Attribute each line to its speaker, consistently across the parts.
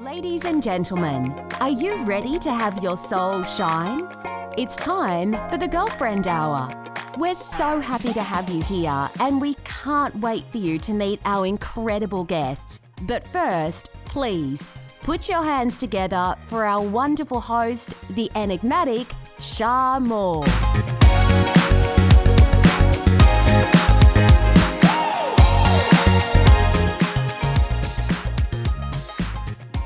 Speaker 1: Ladies and gentlemen, are you ready to have your soul shine? It's time for the Girlfriend Hour. We're so happy to have you here and we can't wait for you to meet our incredible guests. But first, please, put your hands together for our wonderful host, the enigmatic Shar Moore.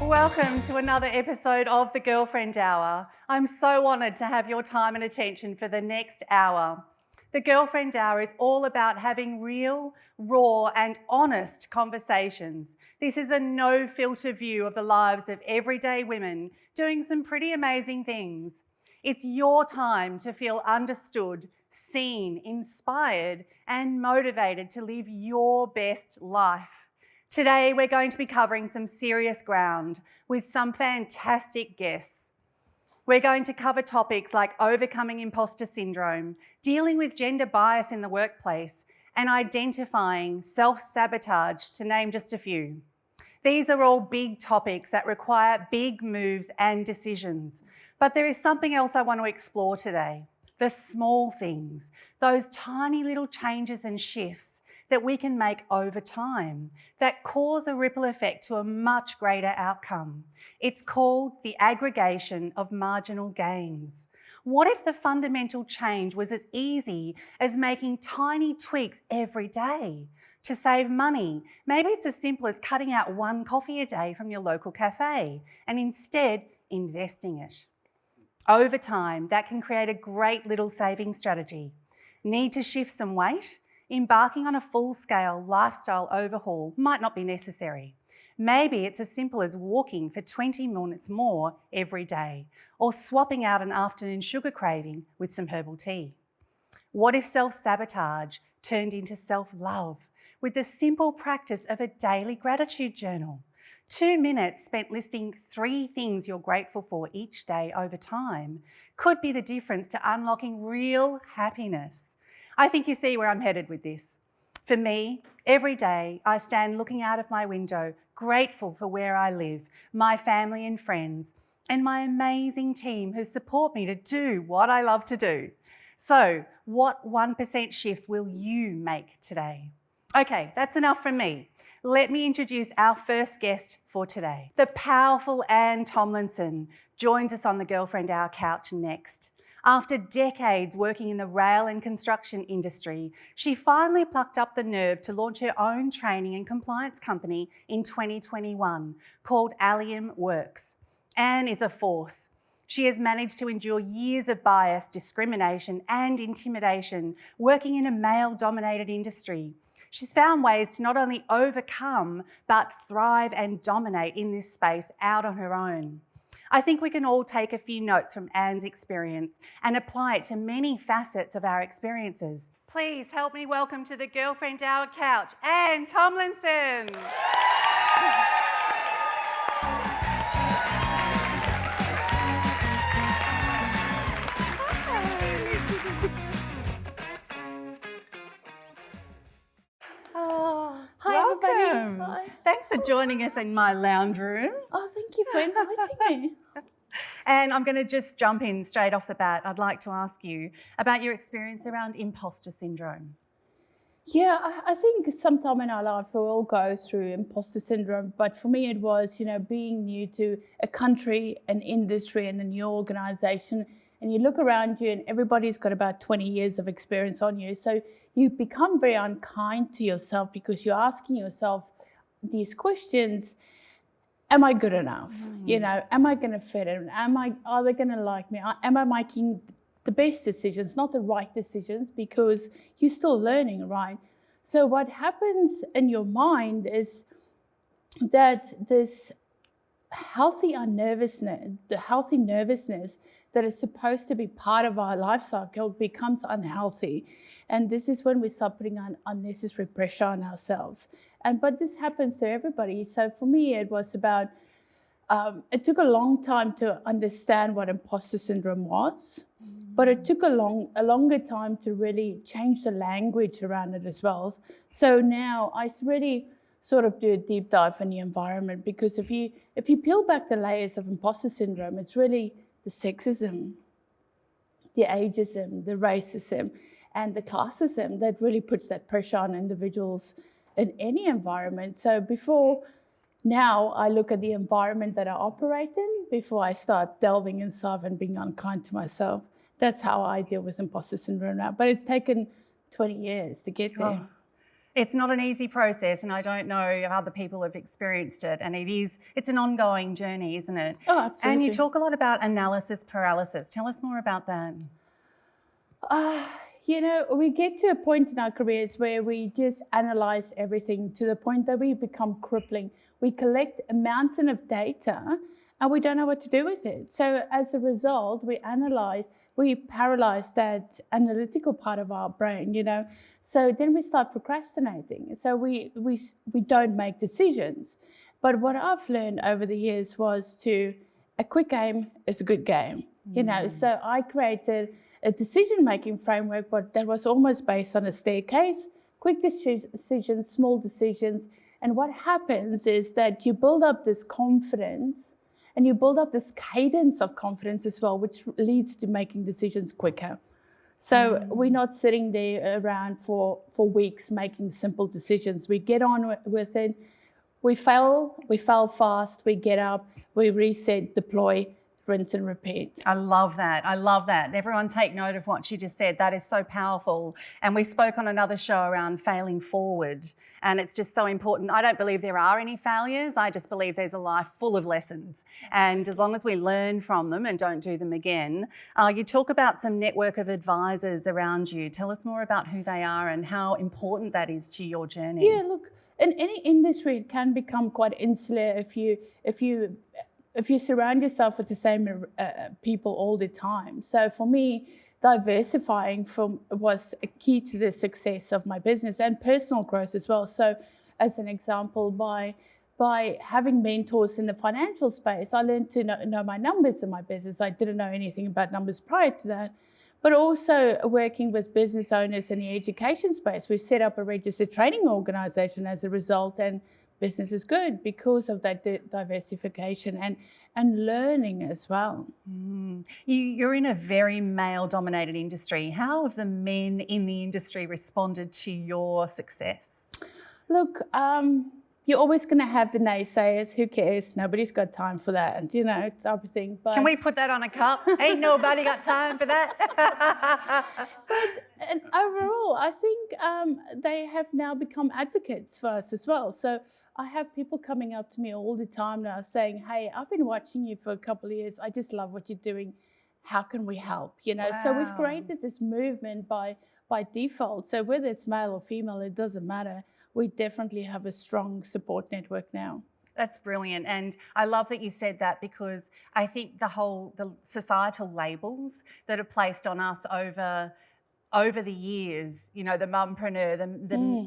Speaker 2: Welcome to another episode of the Girlfriend Hour. I'm so honoured to have your time and attention for the next hour. The Girlfriend Hour is all about having real, raw and honest conversations. This is a no-filter view of the lives of everyday women doing some pretty amazing things. It's your time to feel understood, seen, inspired and motivated to live your best life. Today, we're going to be covering some serious ground with some fantastic guests. We're going to cover topics like overcoming imposter syndrome, dealing with gender bias in the workplace, and identifying self-sabotage, to name just a few. These are all big topics that require big moves and decisions. But there is something else I want to explore today. The small things, those tiny little changes and shifts that we can make over time that cause a ripple effect to a much greater outcome. It's called the aggregation of marginal gains. What if the fundamental change was as easy as making tiny tweaks every day to save money? Maybe it's as simple as cutting out one coffee a day from your local cafe and instead investing it. Over time, that can create a great little saving strategy. Need to shift some weight? Embarking on a full-scale lifestyle overhaul might not be necessary. Maybe it's as simple as walking for 20 minutes more every day, or swapping out an afternoon sugar craving with some herbal tea. What if self-sabotage turned into self-love with the simple practice of a daily gratitude journal? 2 minutes spent listing 3 things you're grateful for each day over time could be the difference to unlocking real happiness. I think you see where I'm headed with this. For me, every day I stand looking out of my window, grateful for where I live, my family and friends, and my amazing team who support me to do what I love to do. So, what 1% shifts will you make today? Okay, that's enough from me. Let me introduce our first guest for today. The powerful Ann Tomlinson joins us on the Girlfriend Hour couch next. After decades working in the rail and construction industry, she finally plucked up the nerve to launch her own training and compliance company in 2021 called Allium Works. Ann is a force. She has managed to endure years of bias, discrimination and intimidation working in a male-dominated industry. She's found ways to not only overcome but thrive and dominate in this space out on her own. I think we can all take a few notes from Ann's experience and apply it to many facets of our experiences. Please help me welcome to the Girlfriend Hour couch, Ann Tomlinson.
Speaker 3: Hi,
Speaker 2: welcome.
Speaker 3: everybody. Hi.
Speaker 2: Thanks for joining us in my lounge room.
Speaker 3: Oh, thank you for inviting me.
Speaker 2: And I'm going to just jump in straight off the bat. I'd like to ask you about your experience around imposter syndrome.
Speaker 3: Yeah, I think sometime in our life we all go through imposter syndrome, but for me it was, being new to a country, an industry and a new organization, and you look around you and everybody's got about 20 years of experience on you. So you become very unkind to yourself because you're asking yourself these questions. Am I good enough? Am I going to fit in? Are they going to like me? Am I making the best decisions, not the right decisions, because you're still learning, right? So what happens in your mind is that this healthy nervousness that is supposed to be part of our life cycle becomes unhealthy. And this is when we start putting on unnecessary pressure on ourselves. But this happens to everybody. So for me, it was about, it took a long time to understand what imposter syndrome was, but it took a longer time to really change the language around it as well. So now I really sort of do a deep dive in the environment, because if you peel back the layers of imposter syndrome, it's really the sexism, the ageism, the racism, and the classism that really puts that pressure on individuals in any environment. So now I look at the environment that I operate in before I start delving inside and being unkind to myself. That's how I deal with imposter syndrome now. But it's taken 20 years to get there.
Speaker 2: Oh, it's not an easy process, and I don't know if other people have experienced it. And it's an ongoing journey, isn't it?
Speaker 3: Oh, absolutely.
Speaker 2: And you talk a lot about analysis paralysis. Tell us more about that.
Speaker 3: We get to a point in our careers where we just analyze everything to the point that we become crippling. We collect a mountain of data and we don't know what to do with it. So as a result, we paralyze that analytical part of our brain, So then we start procrastinating. So we don't make decisions. But what I've learned over the years was a quick game is a good game, So I created a decision-making framework, but that was almost based on a staircase, quick decisions, small decisions. And what happens is that you build up this confidence and you build up this cadence of confidence as well, which leads to making decisions quicker. So we're not sitting there around for weeks making simple decisions. We get on with it. We fail fast, we get up, we reset, deploy, rinse and repeat.
Speaker 2: I love that. Everyone take note of what she just said. That is so powerful. And we spoke on another show around failing forward. And it's just so important. I don't believe there are any failures. I just believe there's a life full of lessons. And as long as we learn from them and don't do them again, you talk about some network of advisors around you. Tell us more about who they are and how important that is to your journey.
Speaker 3: Yeah, look, in any industry, it can become quite insular if you surround yourself with the same people all the time. So for me, diversifying was a key to the success of my business and personal growth as well. So as an example, by having mentors in the financial space, I learned to know my numbers in my business. I didn't know anything about numbers prior to that. But also working with business owners in the education space, we've set up a registered training organization as a result, and business is good because of that diversification and learning as well.
Speaker 2: You're in a very male-dominated industry. How have the men in the industry responded to your success?
Speaker 3: Look, you're always going to have the naysayers. Who cares? Nobody's got time for that, and type of thing. But
Speaker 2: can we put that on a cup? Ain't nobody got time for that.
Speaker 3: And overall, I think they have now become advocates for us as well. So I have people coming up to me all the time now saying, "Hey, I've been watching you for a couple of years. I just love what you're doing. How can we help?"
Speaker 2: Wow.
Speaker 3: So we've created this movement by default. So whether it's male or female, it doesn't matter. We definitely have a strong support network now.
Speaker 2: That's brilliant. And I love that you said that, because I think the societal labels that are placed on us over the years, the mumpreneur,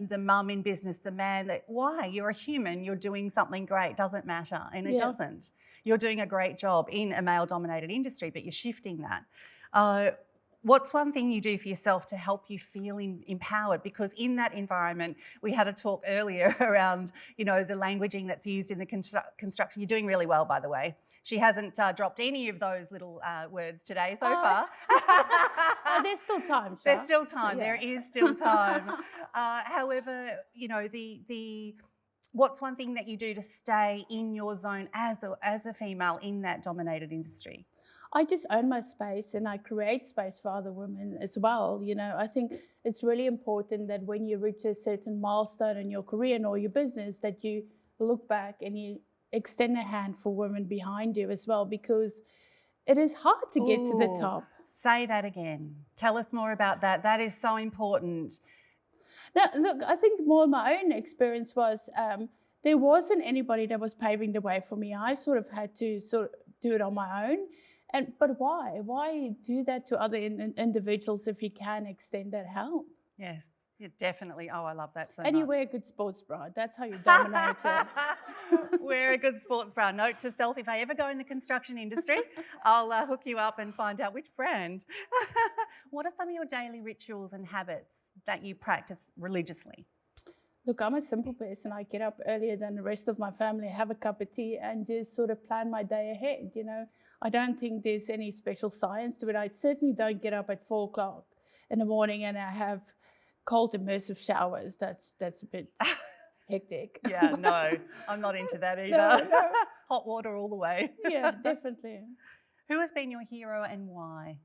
Speaker 2: the mum in business, the man, why? You're a human, you're doing something great, doesn't matter. And it doesn't. You're doing a great job in a male-dominated industry, but you're shifting that. What's one thing you do for yourself to help you feel empowered? Because in that environment, we had a talk earlier around, the languaging that's used in the construction. You're doing really well, by the way. She hasn't dropped any of those little words today so far.
Speaker 3: There's still time, Shar.
Speaker 2: There's still time. Yeah. There is still time. However, what's one thing that you do to stay in your zone as a female in that dominated industry?
Speaker 3: I just own my space and I create space for other women as well. I think it's really important that when you reach a certain milestone in your career and or your business, that you look back and you extend a hand for women behind you as well, because it is hard to get to the top.
Speaker 2: Say that again. Tell us more about that. That is so important.
Speaker 3: Now, look, I think more my own experience was there wasn't anybody that was paving the way for me. I sort of had to do it on my own. But why? Why do that to other individuals if you can extend that help?
Speaker 2: Yes, definitely. Oh, I love that so much.
Speaker 3: And you wear a good sports bra. That's how you dominate it.
Speaker 2: Wear a good sports bra. Note to self, if I ever go in the construction industry, I'll hook you up and find out which brand. What are some of your daily rituals and habits that you practice religiously?
Speaker 3: Look, I'm a simple person. I get up earlier than the rest of my family, have a cup of tea, and just sort of plan my day ahead. I don't think there's any special science to it. I certainly don't get up at 4 o'clock in the morning and I have cold immersive showers. That's a bit hectic.
Speaker 2: Yeah, no, I'm not into that either.
Speaker 3: No.
Speaker 2: Hot water all the way.
Speaker 3: Yeah, definitely.
Speaker 2: Who has been your hero and why?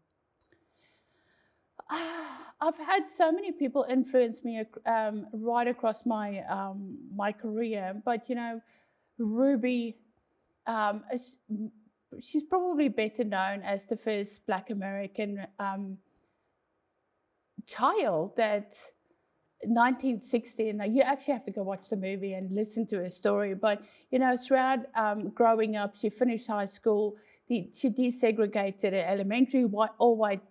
Speaker 3: I've had so many people influence me right across my my career, but Ruby, she's probably better known as the first Black American child that 1960, and you actually have to go watch the movie and listen to her story. But throughout growing up, she finished high school. She desegregated an elementary all-white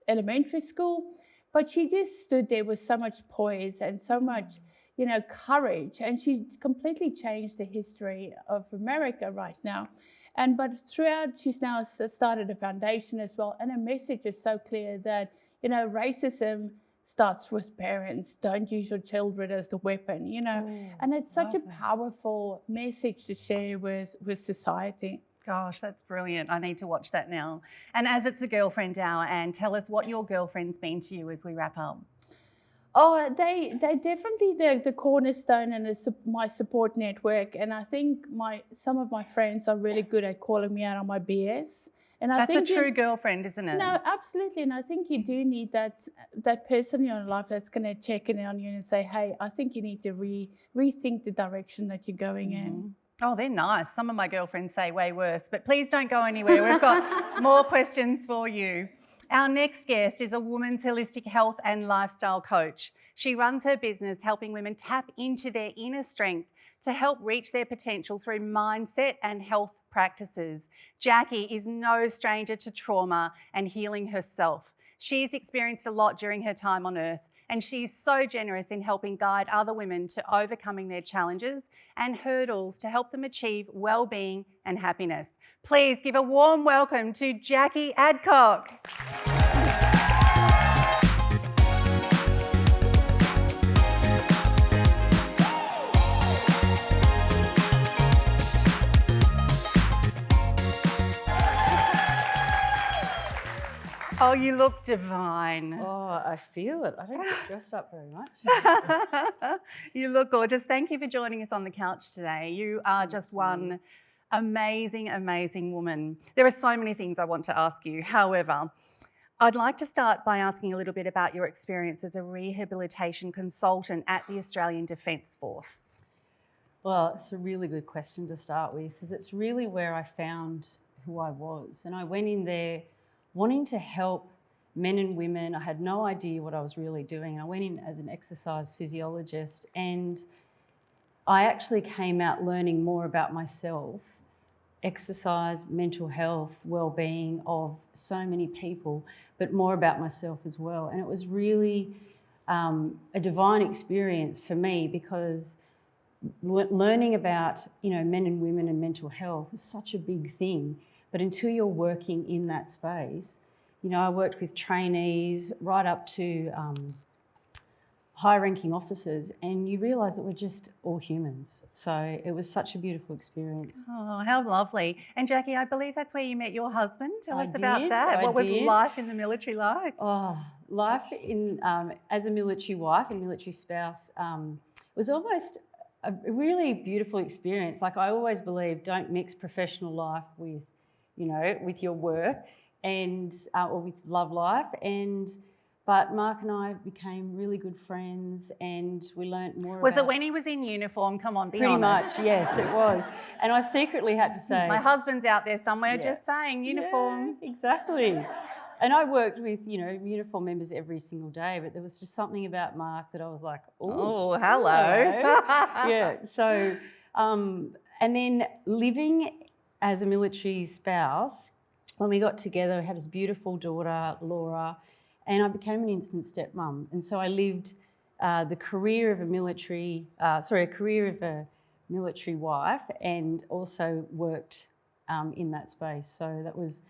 Speaker 3: elementary school, but she just stood there with so much poise and so much courage, and she completely changed the history of America right now. But throughout, she's now started a foundation as well, and her message is so clear that racism starts with parents. Don't use your children as the weapon, and it's such a powerful message to share with society.
Speaker 2: Gosh, that's brilliant. I need to watch that now. And as it's a girlfriend hour, Anne, tell us what your girlfriend's been to you as we wrap up.
Speaker 3: Oh, they definitely the cornerstone and my support network. And I think some of my friends are really good at calling me out on my BS. And
Speaker 2: That's a true girlfriend, isn't it?
Speaker 3: No, absolutely. And I think you do need that person in your life that's going to check in on you and say, hey, I think you need to rethink the direction that you're going in.
Speaker 2: Oh, they're nice. Some of my girlfriends say way worse, but please don't go anywhere. We've got more questions for you. Our next guest is a woman's holistic health and lifestyle coach. She runs her business helping women tap into their inner strength to help reach their potential through mindset and health practices. Jacquie is no stranger to trauma and healing herself. She's experienced a lot during her time on earth, and she's so generous in helping guide other women to overcoming their challenges and hurdles to help them achieve well-being and happiness. Please give a warm welcome to Jacquie Adcock. Oh, you look divine.
Speaker 4: Oh, I feel it. I don't get dressed up very much.
Speaker 2: You look gorgeous. Thank you for joining us on the couch today. You are just one amazing, amazing woman. There are so many things I want to ask you. However, I'd like to start by asking a little bit about your experience as a rehabilitation consultant at the Australian Defence Force.
Speaker 4: Well, it's a really good question to start with, because it's really where I found who I was. And I went in there wanting to help men and women. I had no idea what I was really doing. I went in as an exercise physiologist, and I actually came out learning more about myself, exercise, mental health, well-being of so many people, but more about myself as well. And it was really a divine experience for me, because learning about men and women and mental health is such a big thing. But until you're working in that space, I worked with trainees right up to high-ranking officers, and you realise that we're just all humans. So it was such a beautiful experience.
Speaker 2: Oh, how lovely. And Jacquie, I believe that's where you met your husband. Tell us about that.
Speaker 4: I
Speaker 2: what was
Speaker 4: did.
Speaker 2: life in the military like?
Speaker 4: Oh, life in as a military wife and military spouse was almost a really beautiful experience. Like I always believe, don't mix professional life with your work and or with love life. But Mark and I became really good friends, and we learnt more.
Speaker 2: Was it when he was in uniform? Come on, be
Speaker 4: pretty
Speaker 2: honest.
Speaker 4: much, yes, it was. And I secretly had to say,
Speaker 2: my husband's out there somewhere just saying uniform.
Speaker 4: Yeah, exactly. And I worked with, uniform members every single day, but there was just something about Mark that I was like,
Speaker 2: oh, hello.
Speaker 4: Yeah. So, and then living as a military spouse, when we got together, we had this beautiful daughter, Laura, and I became an instant stepmom. And so I lived the career of a military wife, and also worked in that space. So that was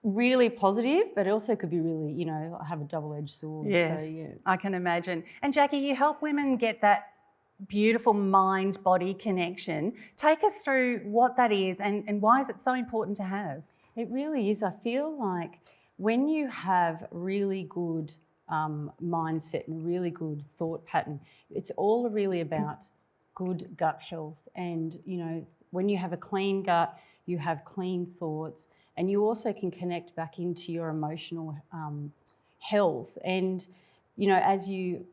Speaker 4: really positive, but it also could be really, have a double-edged sword.
Speaker 2: Yes,
Speaker 4: So, yeah.
Speaker 2: I can imagine. And Jackie, you help women get that beautiful mind-body connection. Take us through what that is and why is it so important to have?
Speaker 4: It really is. I feel like when you have really good mindset and really good thought pattern, it's all really about good gut health. And, when you have a clean gut, you have clean thoughts, and you also can connect back into your emotional health. And, as you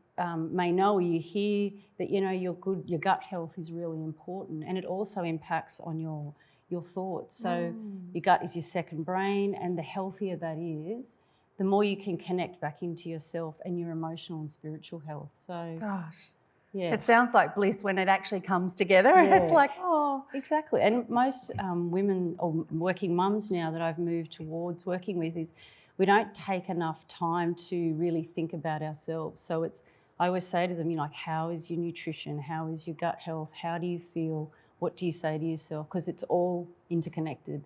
Speaker 4: may know, or you hear that, your gut health is really important, and it also impacts on your thoughts. So your gut is your second brain, and the healthier that is, the more you can connect back into yourself and your emotional and spiritual health. So,
Speaker 2: gosh,
Speaker 4: yeah.
Speaker 2: It sounds like bliss when it actually comes together.
Speaker 4: Yeah.
Speaker 2: It's like, oh.
Speaker 4: Exactly. And most women or working mums now that I've moved towards working with is we don't take enough time to really think about ourselves. So I always say to them, how is your nutrition? How is your gut health? How do you feel? What do you say to yourself? Because it's all interconnected.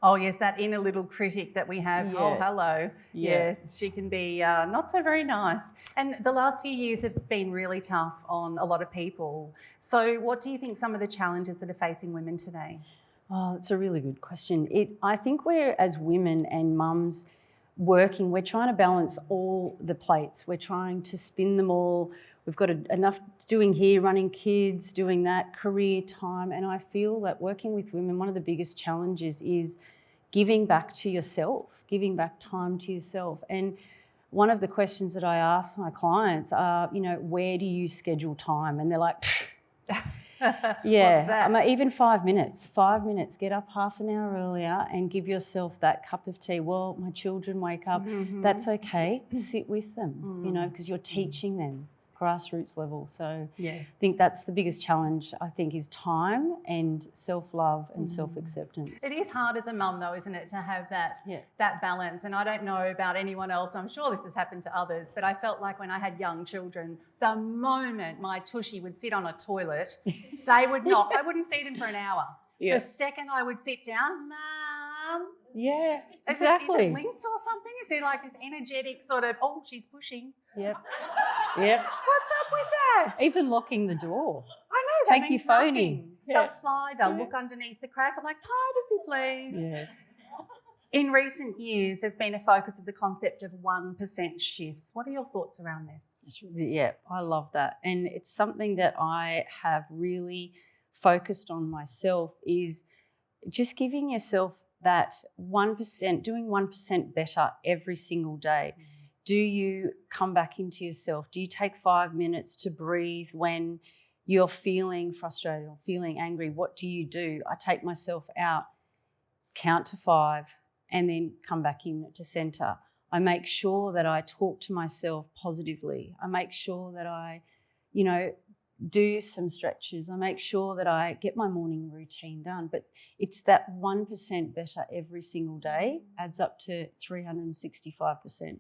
Speaker 2: Oh, yes, that inner little critic that we have.
Speaker 4: Yes.
Speaker 2: Oh, hello.
Speaker 4: Yeah.
Speaker 2: Yes, she can be not so very nice. And the last few years have been really tough on a lot of people. So what do you think some of the challenges that are facing women today?
Speaker 4: Oh, it's a really good question. I think we're, as women and mums working, we're trying to balance all the plates. We're trying to spin them all. We've got enough doing here, running kids, doing that, career time. And I feel that working with women, one of the biggest challenges is giving back to yourself, giving back time to yourself. And one of the questions that I ask my clients are, where do you schedule time? And they're like, yeah,
Speaker 2: What's that?
Speaker 4: Even 5 minutes. 5 minutes, get up half an hour earlier and give yourself that cup of tea. Well, my children wake up. That's okay. Sit with them, because you're teaching them grassroots level. So
Speaker 2: yes.
Speaker 4: I think that's the biggest challenge, is time and self-love and self-acceptance.
Speaker 2: It is hard as a mum though, isn't it, to have that balance. And I don't know about anyone else, I'm sure this has happened to others, but I felt like when I had young children, the moment my tushy would sit on a toilet, they would not, I wouldn't see them for an hour. Yeah. The second I would sit down, Mum.
Speaker 4: Yeah,
Speaker 2: Is
Speaker 4: exactly.
Speaker 2: it linked or something? Is there like this energetic sort of, oh, she's pushing?
Speaker 4: Yep.
Speaker 2: What's up with that?
Speaker 4: Even locking the door.
Speaker 2: I know, that
Speaker 4: Take
Speaker 2: means
Speaker 4: your phone
Speaker 2: nothing.
Speaker 4: in. Yeah.
Speaker 2: The slider, look underneath the crack. I'm like, privacy, please.
Speaker 4: Yeah.
Speaker 2: In recent years, there's been a focus of the concept of 1% shifts. What are your thoughts around this?
Speaker 4: Yeah, I love that. And it's something that I have really focused on myself, is just giving yourself that 1%, doing 1% better every single day. Do you come back into yourself? Do you take 5 minutes to breathe when you're feeling frustrated or feeling angry? What do you do? I take myself out, count to 5, and then come back in to centre. I make sure that I talk to myself positively. I make sure that I, do some stretches. I make sure that I get my morning routine done. But it's that 1% better every single day adds up to 365%.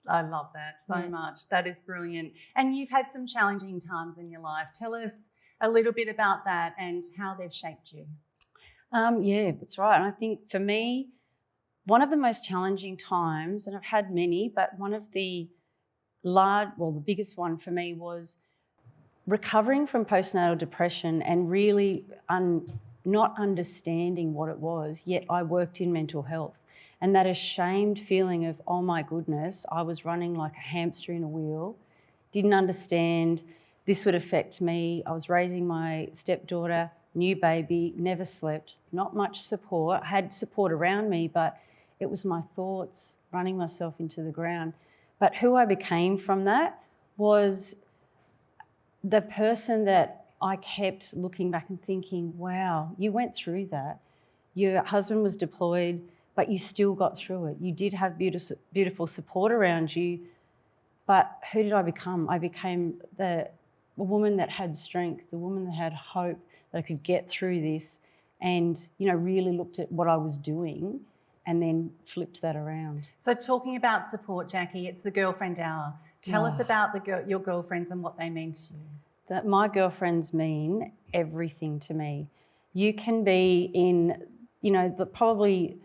Speaker 2: I love that so much. That is brilliant. And you've had some challenging times in your life. Tell us a little bit about that and how they've shaped you.
Speaker 4: Yeah, that's right. And I think for me, one of the most challenging times, and I've had many, but one of the the biggest one for me was recovering from postnatal depression and really not understanding what it was, yet I worked in mental health. And that ashamed feeling of, oh my goodness, I was running like a hamster in a wheel, didn't understand this would affect me. I was raising my stepdaughter, new baby, never slept, not much support. I had support around me, but it was my thoughts running myself into the ground. But who I became from that was the person that I kept looking back and thinking, wow, you went through that. Your husband was deployed, but you still got through it. You did have beautiful support around you, but who did I become? I became the woman that had strength, the woman that had hope, that I could get through this, and really looked at what I was doing and then flipped that around.
Speaker 2: So talking about support, Jackie, it's the girlfriend hour. Tell us about your girlfriends and what they mean to you.
Speaker 4: That my girlfriends mean everything to me. You can be in, probably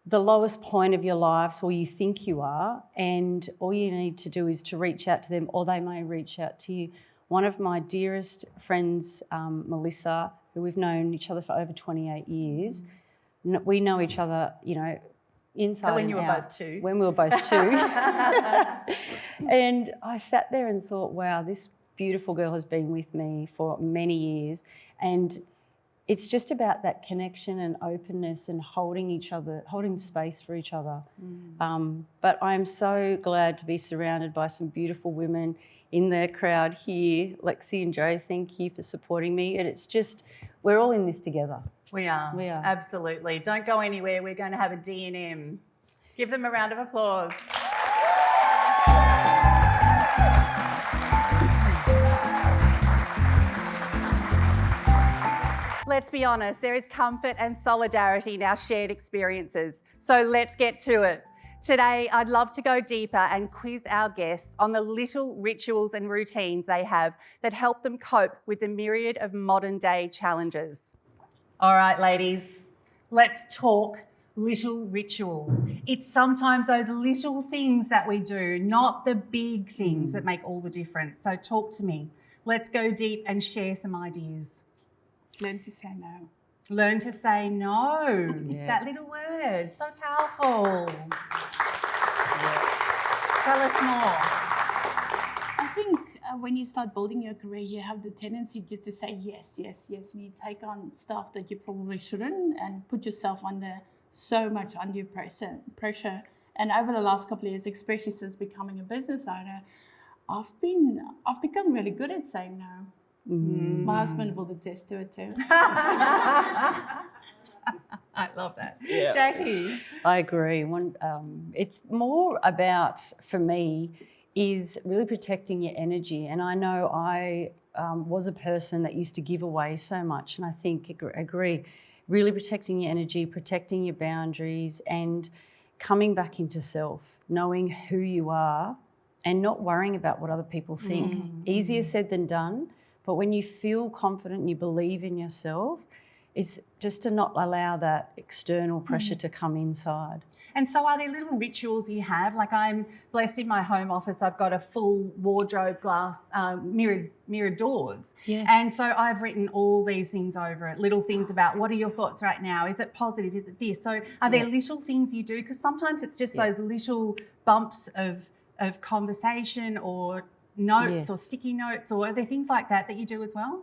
Speaker 4: the lowest point of your lives, or you think you are, and all you need to do is to reach out to them, or they may reach out to you. One of my dearest friends, Melissa, who we've known each other for over 28 years, we know each other, you know, inside and out.
Speaker 2: So when you were both two.
Speaker 4: When we were both two. And I sat there and thought, wow, this beautiful girl has been with me for many years, and it's just about that connection and openness and holding each other, holding space for each other. But I'm so glad to be surrounded by some beautiful women in the crowd here. Lexi and Joe, thank you for supporting me. And it's just, we're all in this together.
Speaker 2: We are.
Speaker 4: We are.
Speaker 2: Absolutely. Don't go anywhere. We're going to have a D&M. Give them a round of applause. Let's be honest, there is comfort and solidarity in our shared experiences. So let's get to it. Today, I'd love to go deeper and quiz our guests on the little rituals and routines they have that help them cope with the myriad of modern day challenges. All right, ladies, let's talk little rituals. It's sometimes those little things that we do, not the big things that make all the difference. So talk to me. Let's go deep and share some ideas.
Speaker 3: Learn to say no.
Speaker 2: Learn to say no.
Speaker 4: Yeah.
Speaker 2: That little word, so powerful. Tell us more.
Speaker 3: I think when you start building your career, you have the tendency just to say yes, yes, yes, and you take on stuff that you probably shouldn't and put yourself under so much undue pressure. And over the last couple of years, especially since becoming a business owner, I've become really good at saying no. My husband will attest to it too.
Speaker 2: I love that.
Speaker 4: Yeah.
Speaker 2: Jackie?
Speaker 4: I agree. It's more about, for me, is really protecting your energy. And I know I was a person that used to give away so much, and I think, agree, really protecting your energy, protecting your boundaries, and coming back into self, knowing who you are and not worrying about what other people think. Easier said than done. But when you feel confident and you believe in yourself, it's just to not allow that external pressure to come inside.
Speaker 2: And so are there little rituals you have? Like, I'm blessed in my home office, I've got a full wardrobe, glass, mirrored doors.
Speaker 4: Yeah.
Speaker 2: And so I've written all these things over it, little things about what are your thoughts right now? Is it positive? Is it this? So are there little things you do? Because sometimes it's just those little bumps of conversation or notes or sticky notes, or are there things like that you do as well?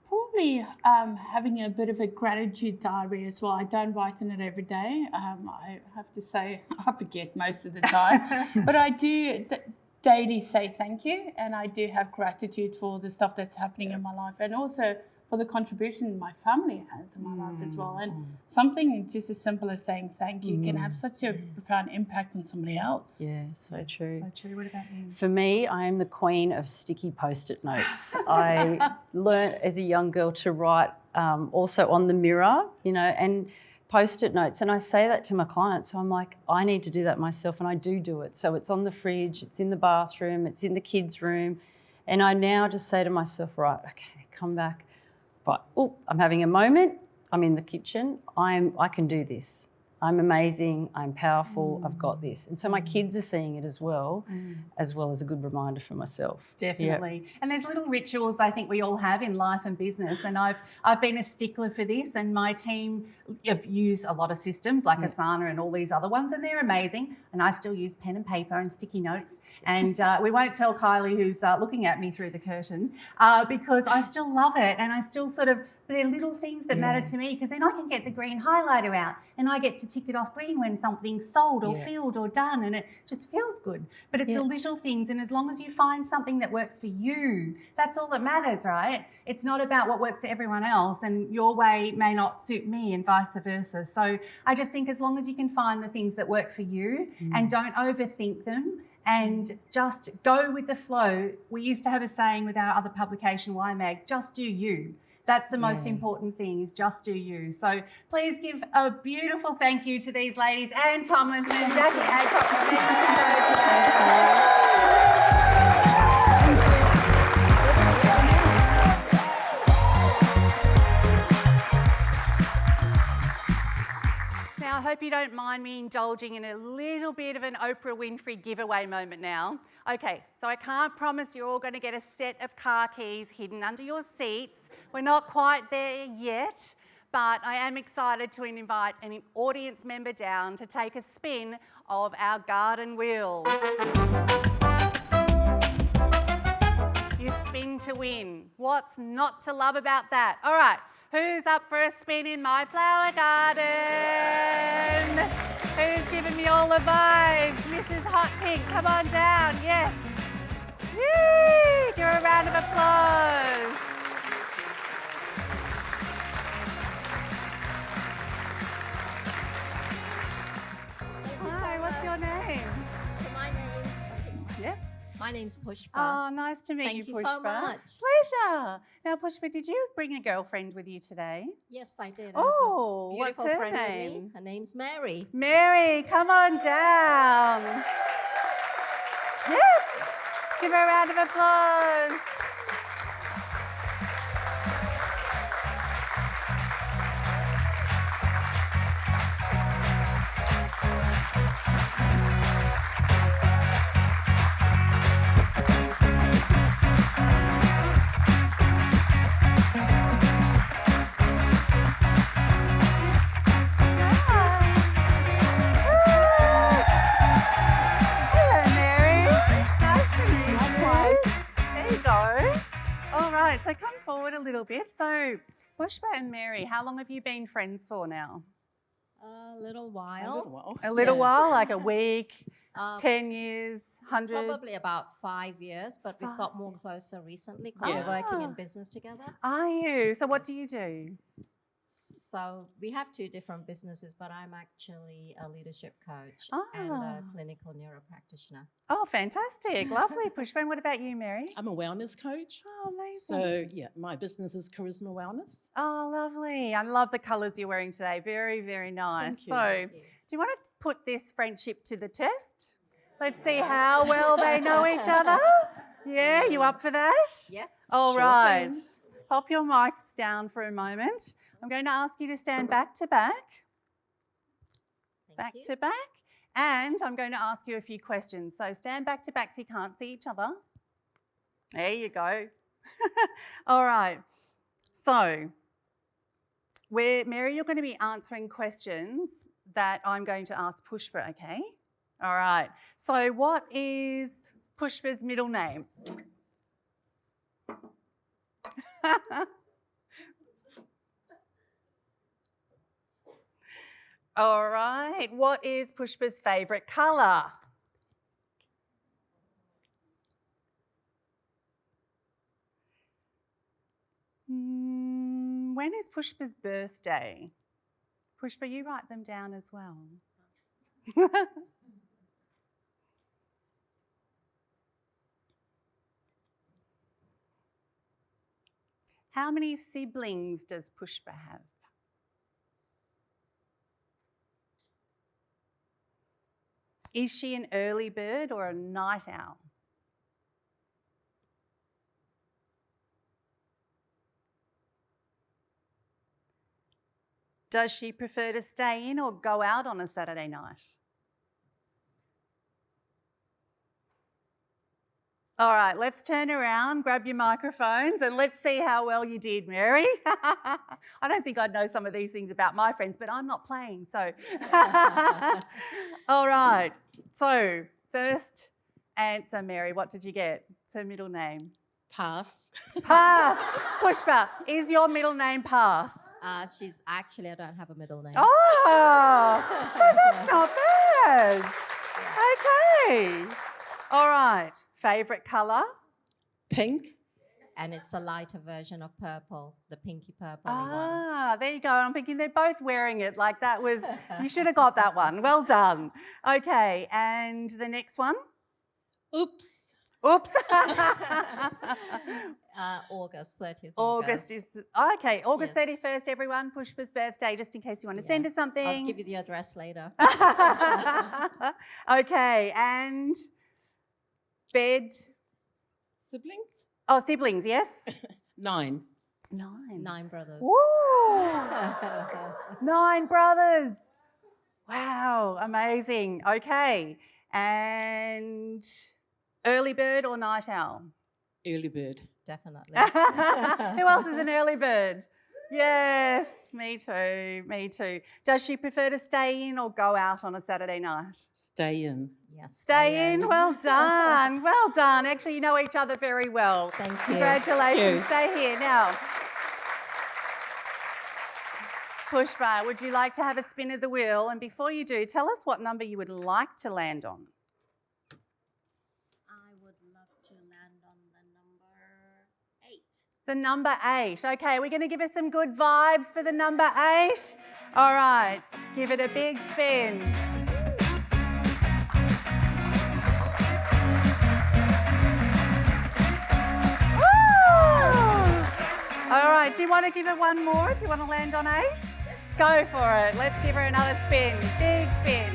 Speaker 3: Probably having a bit of a gratitude diary as well. I don't write in it every day. I have to say I forget most of the time, but I do daily say thank you, and I do have gratitude for the stuff that's happening in my life, and also for the contribution my family has in my life as well. And something just as simple as saying thank you can have such a profound impact on somebody else.
Speaker 4: Yeah, so true.
Speaker 2: So true. What about you?
Speaker 4: For me, I am the queen of sticky Post-it notes. I learnt as a young girl to write also on the mirror, you know, and Post-it notes. And I say that to my clients. So I'm like, I need to do that myself, and I do it. So it's on the fridge, it's in the bathroom, it's in the kids' room. And I now just say to myself, right, okay, come back. Right, I'm having a moment, I'm in the kitchen, I can do this. I'm amazing, I'm powerful, I've got this. And so my kids are seeing it as well as a good reminder for myself.
Speaker 2: Definitely. Yep. And there's little rituals I think we all have in life and business, and I've been a stickler for this, and my team have used a lot of systems like Asana and all these other ones, and they're amazing, and I still use pen and paper and sticky notes, and we won't tell Kylie, who's looking at me through the curtain, because I still love it, and I still they're little things that matter to me, because then I can get the green highlighter out and I get to tick it off green when something's sold or filled or done, and it just feels good. But it's the little things, and as long as you find something that works for you, that's all that matters, right? It's not about what works for everyone else, and your way may not suit me and vice versa. So I just think as long as you can find the things that work for you and don't overthink them, and just go with the flow. We used to have a saying with our other publication, YMAG, just do you. That's the most important thing, is just do you. So please give a beautiful thank you to these ladies, Ann Tomlinson, Jacquie Adcock, for being on the show today. Now, I hope you don't mind me indulging in a little bit of an Oprah Winfrey giveaway moment now. Okay, so I can't promise you're all going to get a set of car keys hidden under your seats. We're not quite there yet, but I am excited to invite an audience member down to take a spin of our garden wheel. You spin to win. What's not to love about that? All right. Who's up for a spin in my flower garden? Who's giving me all the vibes? Mrs. Hot Pink, come on down. Yes. Yay! Give her a round of applause. Hi, what's your name?
Speaker 5: So my name,
Speaker 2: Yes.
Speaker 5: my name's Pushpa.
Speaker 2: Oh, nice to meet you,
Speaker 5: Thank you
Speaker 2: Pushpa.
Speaker 5: so much.
Speaker 2: Pleasure. Now, Pushpa, did you bring a girlfriend with you today?
Speaker 5: Yes, I did.
Speaker 2: Oh,
Speaker 5: I have a
Speaker 2: what's
Speaker 5: beautiful
Speaker 2: her
Speaker 5: friend with
Speaker 2: name?
Speaker 5: me. Her name's Mary.
Speaker 2: Mary, come on down. Yes. Give her a round of applause. So come forward a little bit. So Pushpa and Mary, how long have you been friends for now?
Speaker 5: A little while.
Speaker 2: A little
Speaker 5: Yes.
Speaker 2: while, like a week,
Speaker 5: Uh,
Speaker 2: 10 years, 100?
Speaker 5: Probably about 5 years, but we've got more closer recently because
Speaker 2: Yeah.
Speaker 5: we're working in business together.
Speaker 2: Are you? So what do you do?
Speaker 5: So we have two different businesses, but I'm actually a leadership coach and
Speaker 2: Ah.
Speaker 5: a clinical neuropractitioner.
Speaker 2: Oh, fantastic. Lovely. Pushpa. And what about you, Mary?
Speaker 6: I'm a wellness coach.
Speaker 2: Oh, amazing.
Speaker 6: So, yeah, my business is Charisma Wellness.
Speaker 2: Oh, lovely. I love the colours you're wearing today. Very, very nice.
Speaker 6: Thank you.
Speaker 2: So do you want to put this friendship to the test? Let's see how well they know each other. Yeah, you up for that?
Speaker 5: Yes.
Speaker 2: All
Speaker 6: Sure
Speaker 2: right.
Speaker 6: thing.
Speaker 2: Pop your mics down for a moment. I'm going to ask you to stand back to back,
Speaker 5: Thank you.
Speaker 2: to back, and I'm going to ask you a few questions. So stand back to back so you can't see each other. There you go. All right. So, Mary, you're going to be answering questions that I'm going to ask Pushpa, okay? All right. So what is Pushpa's middle name? All right. What is Pushpa's favourite colour? When is Pushpa's birthday? Pushpa, you write them down as well. How many siblings does Pushpa have? Is she an early bird or a night owl? Does she prefer to stay in or go out on a Saturday night? All right, let's turn around, grab your microphones, and let's see how well you did, Mary. I don't think I'd know some of these things about my friends, but I'm not playing, so. All right, so first answer, Mary, what did you get? It's her middle name.
Speaker 6: Pass.
Speaker 2: Pass. Pushpa, is your middle name Pass?
Speaker 5: She's actually, I don't have a middle name.
Speaker 2: Oh, so that's not bad. Okay. All right. Favourite colour?
Speaker 6: Pink.
Speaker 5: And it's a lighter version of purple, the pinky purple one.
Speaker 2: Ah, there you go. I'm thinking they're both wearing it. Like that was, you should have got that one. Well done. Okay, and the next one?
Speaker 6: Oops.
Speaker 2: Oops.
Speaker 5: August 30th.
Speaker 2: August is, okay, August 31st, everyone. Pushpa's birthday, just in case you want to send her something.
Speaker 5: I'll give you the address later.
Speaker 2: Okay, and bed.
Speaker 6: Siblings?
Speaker 2: Oh, siblings, yes?
Speaker 6: 9.
Speaker 2: 9.
Speaker 5: 9 brothers.
Speaker 2: Woo! 9 brothers. Wow, amazing. Okay. And early bird or night owl?
Speaker 6: Early bird.
Speaker 5: Definitely.
Speaker 2: Who else is an early bird? Yes, me too, me too. Does she prefer to stay in or go out on a Saturday night?
Speaker 6: Stay in.
Speaker 5: Yes.
Speaker 2: Stay in, well done, well done. Actually, you know each other very well.
Speaker 5: Thank you.
Speaker 2: Congratulations,
Speaker 6: Thank you.
Speaker 2: stay here. Now, Pushpa, would you like to have a spin of the wheel? And before you do, tell us what number you would like to land on.
Speaker 5: I would love to land on the number 8.
Speaker 2: The number 8. Okay, we're going to give us some good vibes for the number 8. All right, give it a big spin. All right, do you want to give it one more if you want to land on 8? Go for it. Let's give her another spin. Big spin.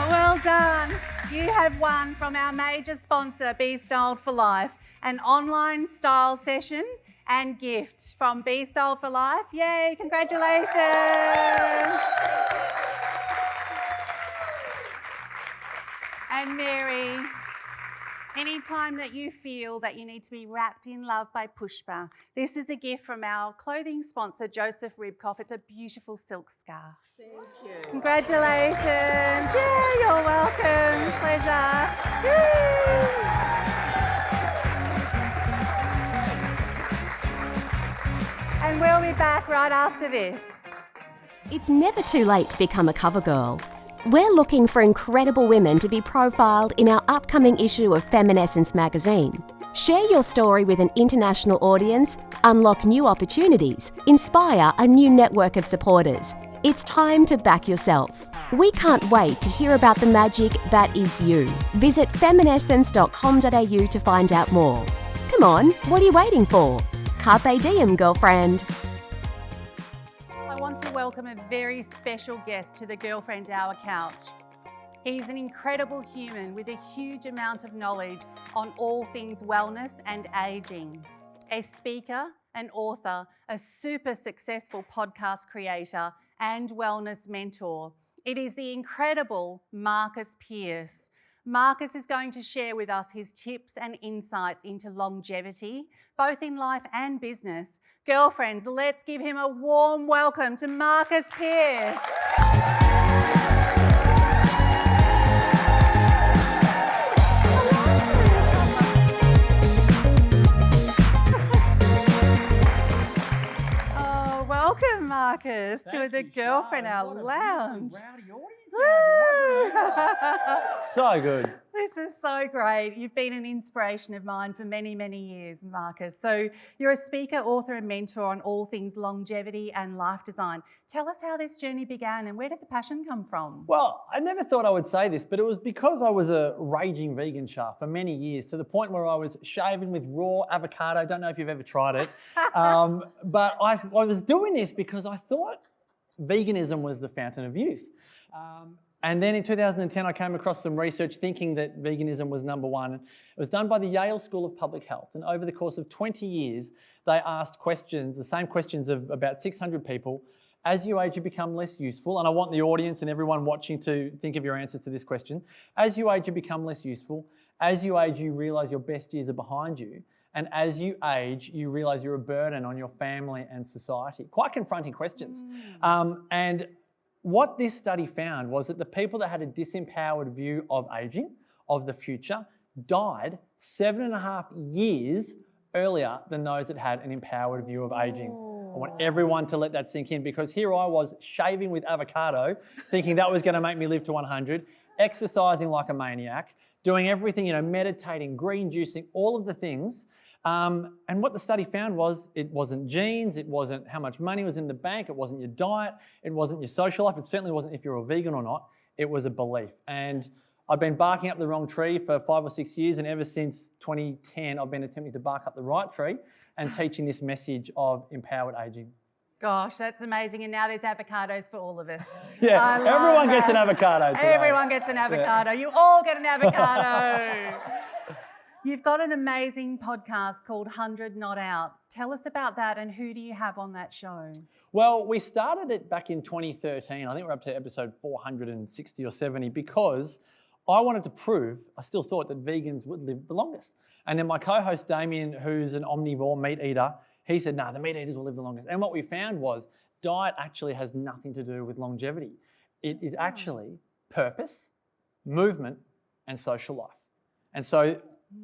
Speaker 2: Well done. You have won from our major sponsor, Be Styled for Life, an online style session and gift from Be Styled for Life. Yay, congratulations. And Mary, anytime that you feel that you need to be wrapped in love by Pushpa, this is a gift from our clothing sponsor, Joseph Ribkoff. It's a beautiful silk scarf.
Speaker 6: Thank you.
Speaker 2: Congratulations. Yeah, you're welcome. Pleasure. Yay. And we'll be back right after this.
Speaker 1: It's never too late to become a cover girl. We're looking for incredible women to be profiled in our upcoming issue of Feminessence magazine. Share your story with an international audience, unlock new opportunities, inspire a new network of supporters. It's time to back yourself. We can't wait to hear about the magic that is you. Visit feminessence.com.au to find out more. Come on, what are you waiting for? Carpe diem, girlfriend.
Speaker 2: I want to welcome a very special guest to the Girlfriend Hour couch. He's an incredible human with a huge amount of knowledge on all things wellness and ageing. A speaker, an author, a super successful podcast creator, and wellness mentor. It is the incredible Marcus Pearce. Marcus is going to share with us his tips and insights into longevity, both in life and business. Girlfriends, let's give him a warm welcome to Marcus Pearce. Oh, welcome, Marcus, to the Girlfriend Hour Lounge.
Speaker 7: Rowdy audience. So good.
Speaker 2: This is so great. You've been an inspiration of mine for many, many years, Marcus. So you're a speaker, author and mentor on all things longevity and life design. Tell us how this journey began and where did the passion come from?
Speaker 7: Well, I never thought I would say this, but it was because I was a raging vegan, Shar, for many years, to the point where I was shaving with raw avocado. Don't know if you've ever tried it. But I was doing this because I thought veganism was the fountain of youth. And then in 2010, I came across some research thinking that veganism was number one. It was done by the Yale School of Public Health. And over the course of 20 years, they asked questions, the same questions of about 600 people. As you age, you become less useful. And I want the audience and everyone watching to think of your answers to this question. As you age, you become less useful. As you age, you realise your best years are behind you. And as you age, you realise you're a burden on your family and society. Quite confronting questions. And what this study found was that the people that had a disempowered view of ageing, of the future, died 7.5 years earlier than those that had an empowered view of ageing. I want everyone to let that sink in, because here I was shaving with avocado, thinking that was going to make me live to 100, exercising like a maniac, doing everything, meditating, green juicing, all of the things. And what the study found was it wasn't genes, it wasn't how much money was in the bank, it wasn't your diet, it wasn't your social life, it certainly wasn't if you're a vegan or not, it was a belief. And I've been barking up the wrong tree for 5 or 6 years, and ever since 2010, I've been attempting to bark up the right tree and teaching this message of empowered ageing.
Speaker 2: Gosh, that's amazing. And now there's avocados for all of us.
Speaker 7: Yeah, everyone gets an avocado today.
Speaker 2: Everyone gets an avocado. You all get an avocado. You've got an amazing podcast called 100 Not Out. Tell us about that and who do you have on that show?
Speaker 7: Well, we started it back in 2013. I think we're up to episode 460 or 70 because I wanted to prove, I still thought that vegans would live the longest. And then my co-host Damien, who's an omnivore meat eater, he said, no, the meat eaters will live the longest. And what we found was diet actually has nothing to do with longevity. It is actually purpose, movement, and social life. And so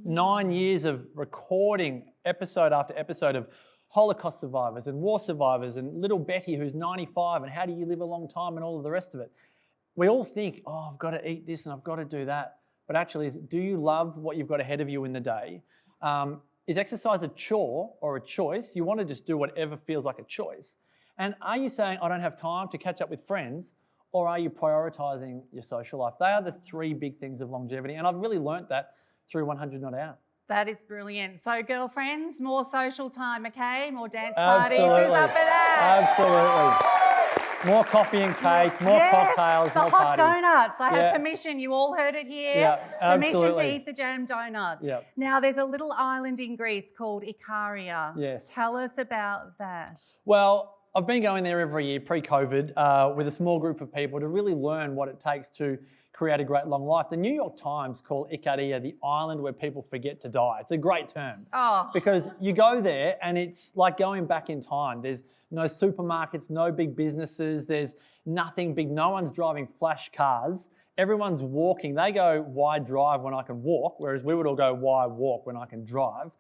Speaker 7: 9 years of recording episode after episode of Holocaust survivors and war survivors and little Betty who's 95 and how do you live a long time and all of the rest of it. We all think, oh, I've got to eat this and I've got to do that. But actually, do you love what you've got ahead of you in the day? Is exercise a chore or a choice? You want to just do whatever feels like a choice. And are you saying, I don't have time to catch up with friends, or are you prioritising your social life? They are the three big things of longevity. And I've really learnt that through 100 Not Out.
Speaker 2: That is brilliant. So girlfriends, more social time, okay? More dance parties.
Speaker 7: Absolutely.
Speaker 2: Who's up for that?
Speaker 7: Absolutely. More coffee and cake, more cocktails,
Speaker 2: the
Speaker 7: more
Speaker 2: hot
Speaker 7: parties.
Speaker 2: donuts. I have permission. You all heard it here.
Speaker 7: Yeah,
Speaker 2: permission
Speaker 7: absolutely.
Speaker 2: to eat the jam donut.
Speaker 7: Yeah.
Speaker 2: Now, there's a little island in Greece called Ikaria.
Speaker 7: Yes.
Speaker 2: Tell us about that.
Speaker 7: Well, I've been going there every year pre-COVID with a small group of people to really learn what it takes to create a great long life. The New York Times call Ikaria the island where people forget to die. It's a great term.
Speaker 2: Oh.
Speaker 7: Because you go there and it's like going back in time. There's no supermarkets, no big businesses, there's nothing big, no one's driving flash cars. Everyone's walking. They go, why drive when I can walk? Whereas we would all go, why walk when I can drive?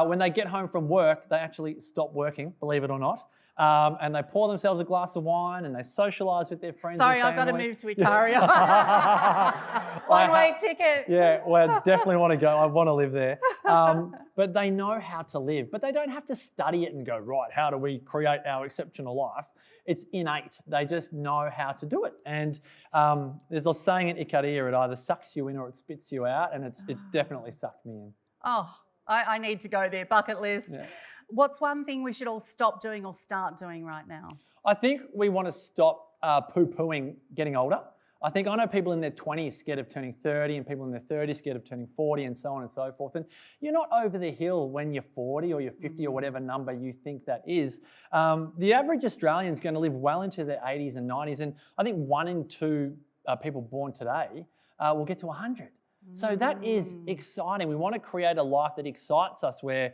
Speaker 7: When they get home from work, they actually stop working, believe it or not. And they pour themselves a glass of wine and they socialise with their friends.
Speaker 2: Sorry,
Speaker 7: and
Speaker 2: I've got to
Speaker 7: family.
Speaker 2: move to Ikaria. One-way ticket.
Speaker 7: Yeah, well, I definitely want to go. I want to live there. But they know how to live. But they don't have to study it and go, right, how do we create our exceptional life? It's innate. They just know how to do it. And there's a saying in Ikaria, it either sucks you in or it spits you out. And it's definitely sucked me in.
Speaker 2: Oh, I need to go there. Bucket list.
Speaker 7: Yeah.
Speaker 2: What's one thing we should all stop doing or start doing right now?
Speaker 7: I think we want to stop poo-pooing getting older. I know people in their 20s scared of turning 30 and people in their 30s scared of turning 40 and so on and so forth. And you're not over the hill when you're 40 or you're 50 or whatever number you think that is. The average Australian is going to live well into their 80s and 90s. And I think 1 in 2 people born today will get to 100. So that is exciting. We want to create a life that excites us where